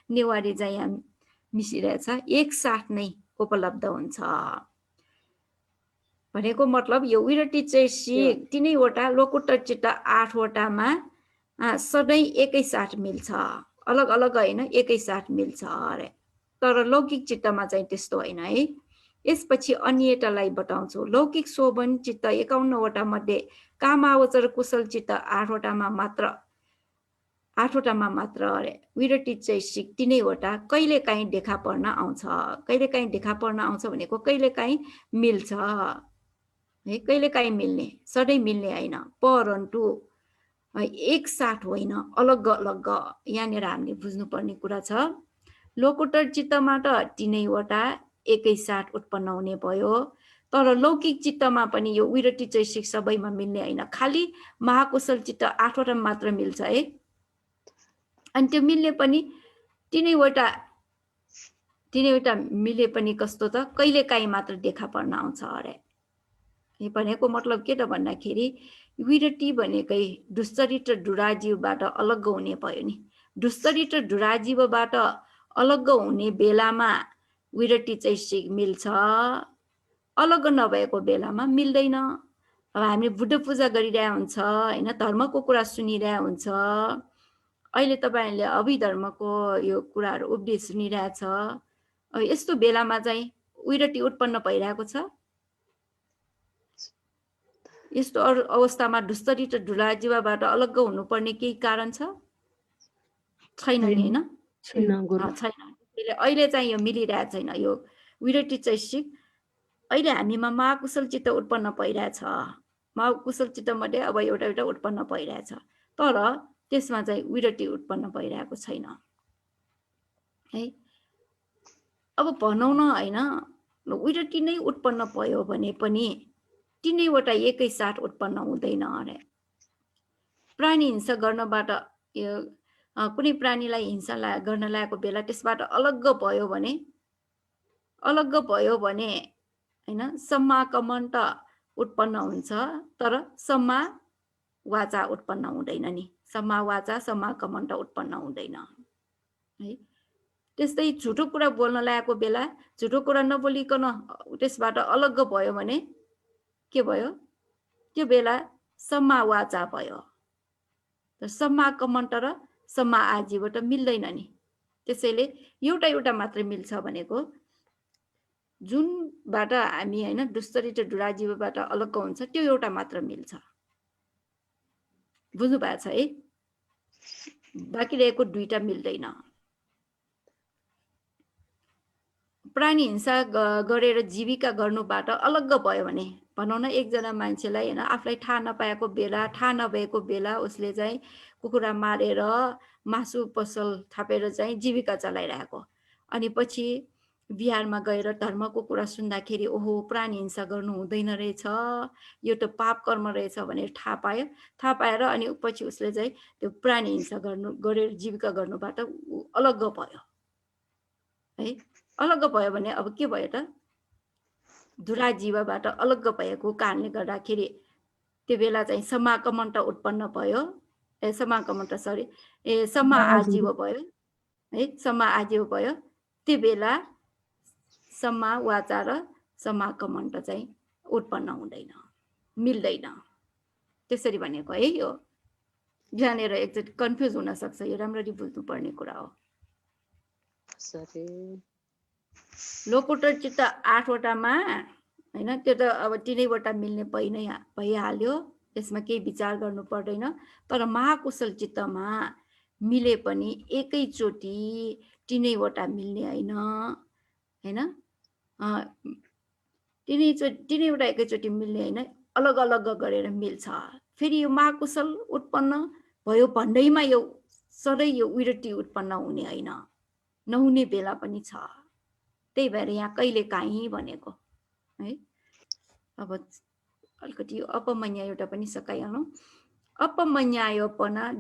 नेवारी चाहिँ यहाँ मिसिरहेछ, एक साथ नै उपलब्ध हुन्छ भनेको मतलब यो विरटी चैतसिक 3 वटा, लोकोत्तर चित्त 8 वटामा सधैँ एकै साथ मिल्छ, अलग अलग होइन, एकै साथ मिल्छ अरे। तर लौकिक चित्तमा चाहिँ त्यस्तो होइन है। यसपछि अन्यतालाई बताउँछु। लौकिक शोभन चित्त 51 वटा मध्ये कामावचर कुशल चित्त 8 वटामा मात्र अरे। विरटी चैतसिक 3 वटा कहिलेकाहीँ देखा पर्न आउँछ। कहिलेकाहीँ देखा पर्न आउँछ भनेको कहिलेकाहीँ मिल्छ है, कहिलेकाहीँ मिल्ने, सधैँ मिल्ने होइन। परन्तु एक साथ होइन, अलग अलग। यहाँनिर हामीले बुझ्नुपर्ने कुरा छ। लोकोत्तर चित्तमा त 3 वटा एकै साथ उत्पन्न हुने भयो। तर लौकिक चित्तमा पनि यो विरटी चैतसिक सबैमा मिल्ने होइन, खालि महाकुशल चित्त 8 वटा मात्र मिल्छ है। अनि त्यो मिल्ने पनि 3 वटा मिले पनि कस्तो त कहिलेकाहीँ मात्र देखा पर्न आउँछ अरे। यो भनेको मतलब के त भन्दाखेरि विरटी भनेकै दुश्चरित्र दुराजीवबाट अलग हुने भयो नि। दुश्चरित्र दुराजीवबाट अलग हुने बेलामा विरटी चैतसिक मिल्छ, अलग नभएको बेलामा मिल्दैन। अब हामी बुद्ध पूजा गरिरहेको हुन्छ होइन, धर्मको कुरा सुनिरहेको हुन्छ। अहिले तपाईहरुले अभिधर्मको यो कुराहरू उपदेश सुनिरहेछ। अब यस्तो बेलामा चाहिँ विरटी उत्पन्न भइरहेको छ। यस्तो अवस्थामा दुश्चरित्र दुराजीवबाट अलग हुनुपर्ने केही कारण छ? छैन नि होइन, छैन। अहिले चाहिँ यो मिलिरहेको छैन। यो विरटी चैतसिक अहिले हामीमा महाकुशल चित्त उत्पन्न भइरहेछ। महाकुशल चित्त मध्ये अब एउटा उत्पन्न भइरहेछ, तर त्यसमा चाहिँ विरटी उत्पन्न भइरहेको छैन है। अब भनौँ न होइन, विरटी नै उत्पन्न भयो भने पनि 3 वटा एकै साथ उत्पन्न हुँदैन अरे। प्राणी हिंसा गर्नबाट कुनै प्राणीलाई हिंसा गर्न लागेको बेला त्यसबाट अलग भयो भने हैन, सम्मा कमण्ड उत्पन्न हुन्छ, तर सम्मा वाचा उत्पन्न हुँदैन नि। सम्मा वाचा, सम्मा कमण्ड उत्पन्न हुँदैन है। त्यस्तै झुटो कुरा बोल्न लागेको बेला झुटो कुरा नबोलिकन त्यसबाट अलग्ग भयो भने के भयो? त्यो बेला सम्मा वाचा भयो। सम्मा कमन्ट र सम्मा आजीबाट मिल्दैन नि। त्यसैले एउटा एउटा मात्रै मिल्छ भनेको जुनबाट हामी हैन दुश्चरित्र दुराजीवबाट अलग्ग हुन्छ त्यो एउटा मात्र मिल्छ। बुझ्नु भएको छ है? बाँकी रहेको दुईटा मिल्दैन। प्राणी हिंसा गरेर जीविका गर्नुबाट अलग्ग भयो भने भनौँ न एकजना मान्छेलाई हैन आफूलाई थाहा नपाएको बेला थाहा नभएको बेला उसले चाहिँ कुखुरा मारेर मासु पसल थापेर चाहिँ जीविका चलाइरहेको अनि पछि बिहारमा गएर धर्मको कुरा सुन्दाखेरि ओहो प्राणी हिंसा गर्नु हुँदैन रहेछ यो त पाप कर्म रहेछ भनेर थाहा पायो। थाहा पाएर अनि पछि उसले चाहिँ त्यो प्राणी हिंसा गरेर जीविका गर्नुबाट अलग्ग भयो है। अलग्ग भयो भने अब के भयो त? दुराजीवबाट अलग्ग भएको कारणले गर्दाखेरि त्यो बेला चाहिँ समाकमन्ट उत्पन्न भयो। सम्मा आजीव भयो है। सम्मा आजीव भयो। त्यो बेला सम्मा वाचा र समाकमन्ट चाहिँ उत्पन्न हुँदैन, मिल्दैन। त्यसरी भनेको है। यो जानेर एकचोटि कन्फ्युज हुन सक्छ, यो राम्ररी बुझ्नु पर्ने कुरा हो। लोकोत्तर चित्त 8 वटामा हैन त्यो त अब 3 वटा मिल्ने भइहाल्यो, त्यसमा केही विचार गर्नु पर्दैन। तर महाकुशल चित्तमा मिले पनि एकैचोटि 3 वटा मिल्ने हैन हैन। 3 वटा एकैचोटि मिल्ने हैन, अलग अलग गरेर मिल्छ। फेरि यो महाकुशल उत्पन्न भयो भन्दैमा यो सधैँ यो विरक्ति उत्पन्न हुने हैन, नहुने बेला पनि छ। त्यही भएर यहाँ कहिले काहीँ भनेको है। अब अलिकति अपमन्या एउटा पनि सकाइहालौँ। अपमन्यायोपना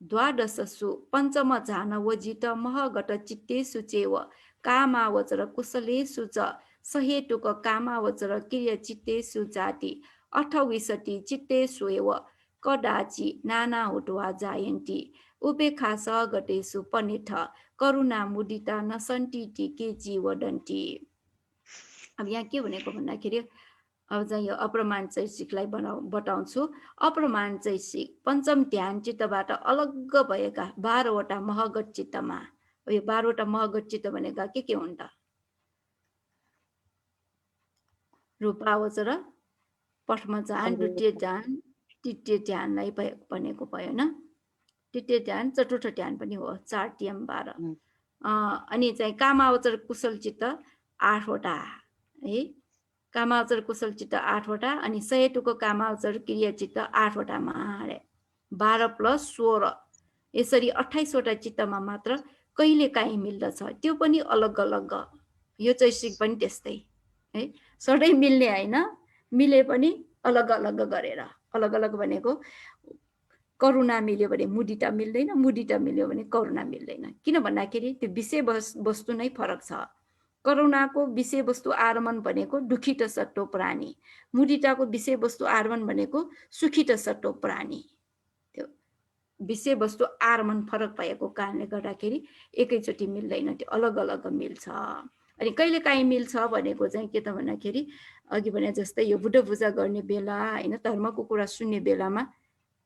द्वादशसु पञ्चम झान वजित महगट चित्तेषु चेव कामावचर कुशलेषु च सहेतुक कामावचर क्रिया चित्तेषु जाति 28 चित्तेषु एव कदाचि नाना हुत्वा जायन्ति उपेक्षा सहगतेषु पनिठ करुणा मुदिता न सन्ति केची वदन्ति। अब यहाँ के भनेको भन्दाखेरि अब चाहिँ यो अप्रमाण चैसिकलाई बताउँछु। अप्रमाण चैसिक पञ्चम ध्यान चित्तबाट अलग्ग भएका 12 वटा महगत चित्तमा, यो 12 वटा महगत चित्त भनेका के हुन् त? रूपावचर, प्रथम ध्यान, द्वितीय ध्यान, तृतीय ध्यानलाई भनेको भयो न। तृतीय ध्यान चतुर्थ ध्यान पनि हो, 4 टिएम 12। अनि चाहिँ कामावचर कुशल चित्त 8 वटा है। कामावचर कुशल चित्त 8 वटा अनि सहेतुको कामावचर क्रिया चित्त 8 वटामा 12 + 16 यसरी 28 वटा चित्तमा मात्र कहिले काहीँ मिल्दछ, त्यो पनि अलग अलग। यो चैसिक पनि त्यस्तै है, सधैँ मिल्ने हैन, मिले पनि अलग अलग गरेर। अलग अलग भनेको करुणा मिल्यो भने मुदिता मिल्दैन, मुदिता मिल्यो भने करुणा मिल्दैन। किन भन्दाखेरि त्यो विषय वस्तु नै फरक छ। करुणाको विषय वस्तु आरमन भनेको दुखित सट्टो प्राणी, मुदिताको विषय वस्तु आरमन भनेको सुखित सट्टो प्राणी। त्यो विषय वस्तु आरमन फरक भएको कारणले गर्दाखेरि एकैचोटि मिल्दैन, त्यो अलग अलग मिल्छ। अनि कहिले काहीँ मिल्छ भनेको चाहिँ के त भन्दाखेरि अघि भने जस्तै यो बुद्ध पूजा गर्ने बेला हैन, धर्मको कुरा सुन्ने बेलामा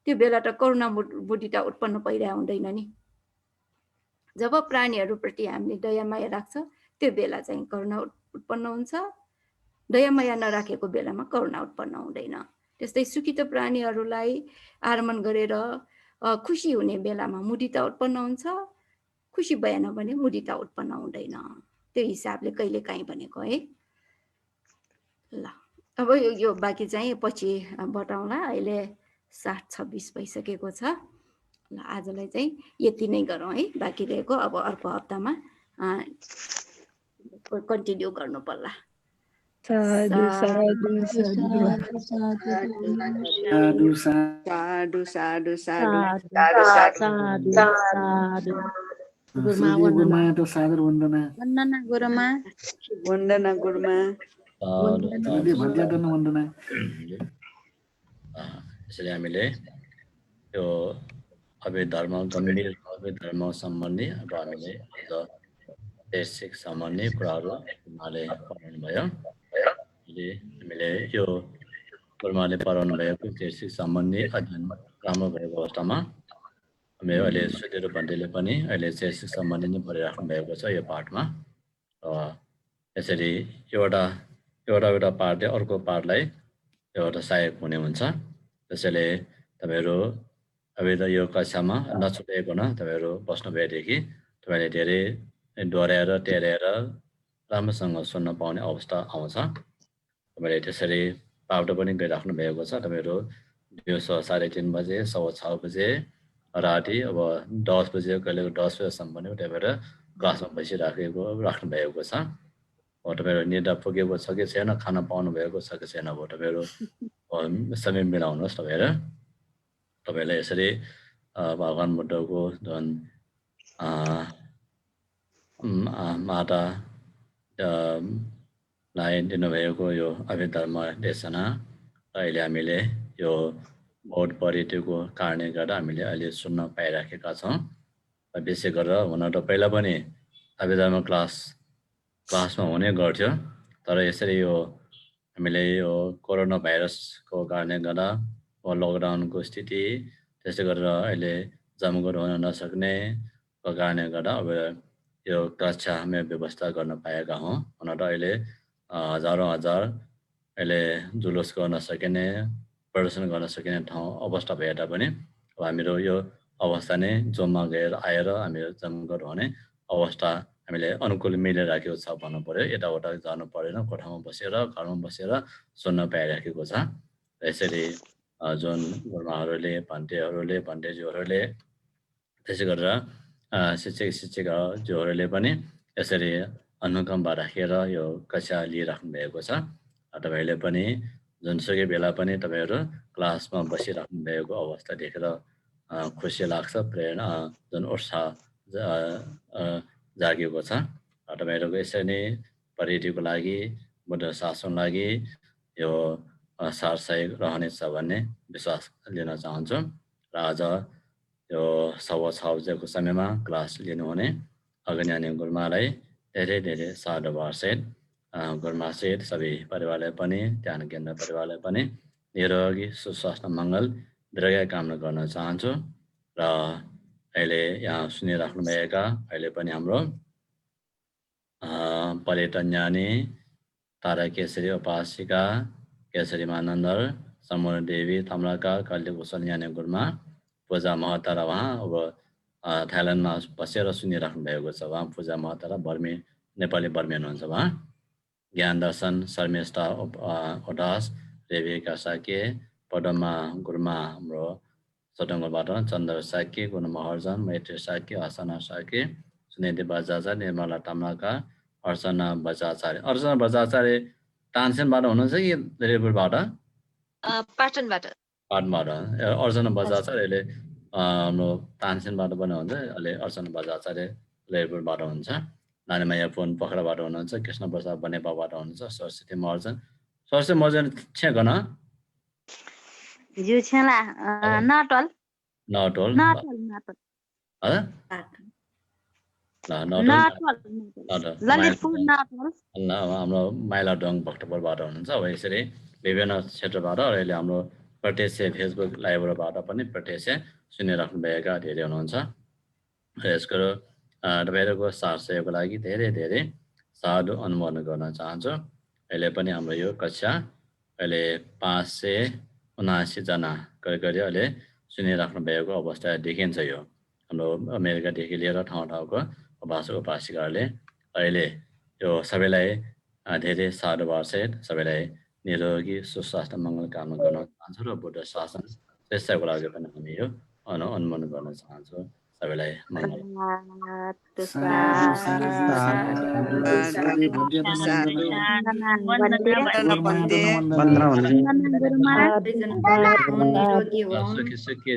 त्यो बेला त करुणा मुदिता उत्पन्न भइरहेको हुँदैन नि। जब प्राणीहरूप्रति हामीले दया माया राख्छ त्यो बेला चाहिँ करुणा उत्पन्न हुन्छ, दया माया नराखेको बेलामा करुणा उत्पन्न हुँदैन। त्यस्तै सुखित प्राणीहरूलाई आरमन गरेर खुसी हुने बेलामा मुदिता उत्पन्न हुन्छ, खुसी भएन भने मुदिता उत्पन्न हुँदैन। त्यो हिसाबले कहिले काहीँ भनेको है। ल अब यो बाँकी चाहिँ पछि बताउँला, अहिले 7:26 भइसकेको छ। ल आजलाई चाहिँ यति नै गरौँ है, बाँकी रहेको अब अर्को हप्तामा कन्टिन्यू गर्नु पर्ला। साधु साधु साधु साधु साधु साधु गुरुमा सादर वन्दना गुरुमा वन्दना गुरुमा वन्दना। यसैले हामीले यो अभेद धर्म गम्भीर धर्म सम्बन्धी अब हामीले देशिक सम्बन्धी कुराहरू उहाँले पढाउनु भयो। हामीले यो गुरुमाले पढाउनु भएको देशिक सम्बन्धी अध्ययन राम्रो भएको अवस्थामा मेरो अहिले सुधीर बन्टीले पनि अहिले देशिक सम्बन्धी नै पढिराख्नु भएको छ यो पाठमा। यसरी एउटा पाठले अर्को पाठलाई एउटा सहायक हुने हुन्छ। त्यसैले तपाईँहरू अब यो कक्षामा नछुटाइकन तपाईँहरू बस्नु भएदेखि तपाईँले धेरै डोर्याएर टेरेर राम्रोसँग सुन्न पाउने अवस्था आउँछ। तपाईँले त्यसरी पाठ पनि गरिराख्नु भएको छ। तपाईँहरू दिउँसो 3:30 बजे 6:15 बजे राति अब 10 बजे कहिले 10 बजेसम्म पनि तपाईँहरू क्लासमा राख्नु भएको छ। तपाईँहरू निद्रा पुगेको छ कि छैन, खाना पाउनु भएको छ कि छैन, अब तपाईँहरू समय मिलाउनुहोस्। तपाईँलाई यसरी भगवान बुद्धको जुन मातालाई दिनुभएको यो अभिधर्म देशना अहिले हामीले यो बहुत परिधिको कारणले गर्दा हामीले अहिले सुन्न पाइराखेका छौँ। विशेष गरेर हुन त पहिला पनि अभिधर्म क्लासमा हुने गर्थ्यो, तर यसरी यो हामीले यो कोरोना भाइरसको कारणले गर्दा लकडाउनको स्थिति, त्यसै गरेर अहिले जमघट हुन नसक्ने कारणले गर्दा अब यो कक्षा हामी व्यवस्था गर्न पाएका हौँ। हुन त अहिले हजारौँ अहिले जुलुस गर्न सकिने, प्रदर्शन गर्न सकिने ठाउँ अवस्था भए तापनि अब हाम्रो यो अवस्था नै जोममा गएर आएर हामीहरू जमघट हुने अवस्था हामीले अनुकूल मिलिराखेको छ भन्नु पर्यो। यताउता जानु परेन, कोठामा बसेर घरमा बसेर सुन्न पाइराखेको छ। यसरी जुन गुरुमाहरूले भन्टेज्यूहरूले त्यसै गरेर शिक्षकज्यूहरूले पनि यसरी अनुकम्पा राखेर यो कक्षा लिइराख्नु भएको छ। तपाईँहरूले पनि जुनसुकै बेला पनि तपाईँहरू क्लासमा बसिराख्नु भएको अवस्था देखेर खुसी लाग्छ, प्रेरणा जुन उत्साह जागेको छ। तपाईँहरूको यसरी नै परिधिको लागि, बुद्ध शासनको लागि यो सार सहयोग रहनेछ भन्ने विश्वास लिन चाहन्छु। र आज यो 6:15 बजेको समयमा क्लास लिनुहुने अग्रणी गुरुमालाई धेरै धेरै साधुवादसहित गुरुमासहित सबै परिवारलाई पनि, ध्यान केन्द्र परिवारलाई पनि निरोगी सुस्वास्थ्य मङ्गल दीर्घायु कामना गर्न चाहन्छु। र अहिले यहाँ सुनिराख्नुभएका अहिले पनि हाम्रो पर्यटन ज्ञानी, तारा केसरी उपासिका, केसरी मानन्दर, समुद्र देवी, तमलाका, कल्य कुशल ज्ञानी गुरुमा, पूजा महता र उहाँ अब थाइल्यान्डमा बसेर सुनिराख्नु भएको छ। उहाँ पूजा महता र बर्मी, नेपाली बर्मी हुनुहुन्छ। उहाँ ज्ञान दर्शन शर्मिष्ठा उदास, रेविका साके, पदमा गुरुमा हाम्रो सटङ्गबाट, चन्द्र साके, गुण महर्जन, मैत्री साके, असना साके, सुनिधि बजाचार्य, निर्मला ताम्लाका, अर्चना बजाचार्य। अर्चना बजाचार्य तानसेनबाट हुनुहुन्छ कि रेलपुरबाट? पाटनबाट। अर्चना बजाचार्यले हाम्रो तानसेनबाट पनि हुन्छ, अहिले अर्चना बजाचार्य रेलपुरबाट हुन्छ। नानीमाया फोन पोखराबाट हुनुहुन्छ, कृष्ण प्रसाद बनेपाबाट हुनुहुन्छ, सरस्वती महर्जन। सरस्वती महर्जन छेकन ज्यू छेला नटल ललितपुर नटल हाम्रो माइलाडोङ भक्तपुरबाट हुनुहुन्छ। अब यसरी विभिन्न क्षेत्रबाट अहिले हाम्रो प्रत्यक्ष फेसबुक लाइभबाट पनि प्रत्यक्ष सुनिराख्नुभएका धेरै हुनुहुन्छ। यसको तपाईँहरूको साथ सहयोगको लागि धेरै धेरै साधु अनुमोदन गर्न चाहन्छु। अहिले पनि हाम्रो यो कक्षा अहिले 579 जना गरी अहिले सुनिराख्नु भएको अवस्था देखिन्छ। यो हाम्रो अमेरिकादेखि लिएर ठाउँ ठाउँको उपासक उपासिकाहरूले अहिले यो सबैलाई धेरै साधुवादसहित सबैलाई निरोगी सुस्वास्थ्य मङ्गल कामना गर्न चाहन्छु र बुद्ध शासन त्यसैको लागि पनि हामी यो अनुमोदन गर्न चाहन्छु। सबैलाई मङ्गल। सुखी सुखी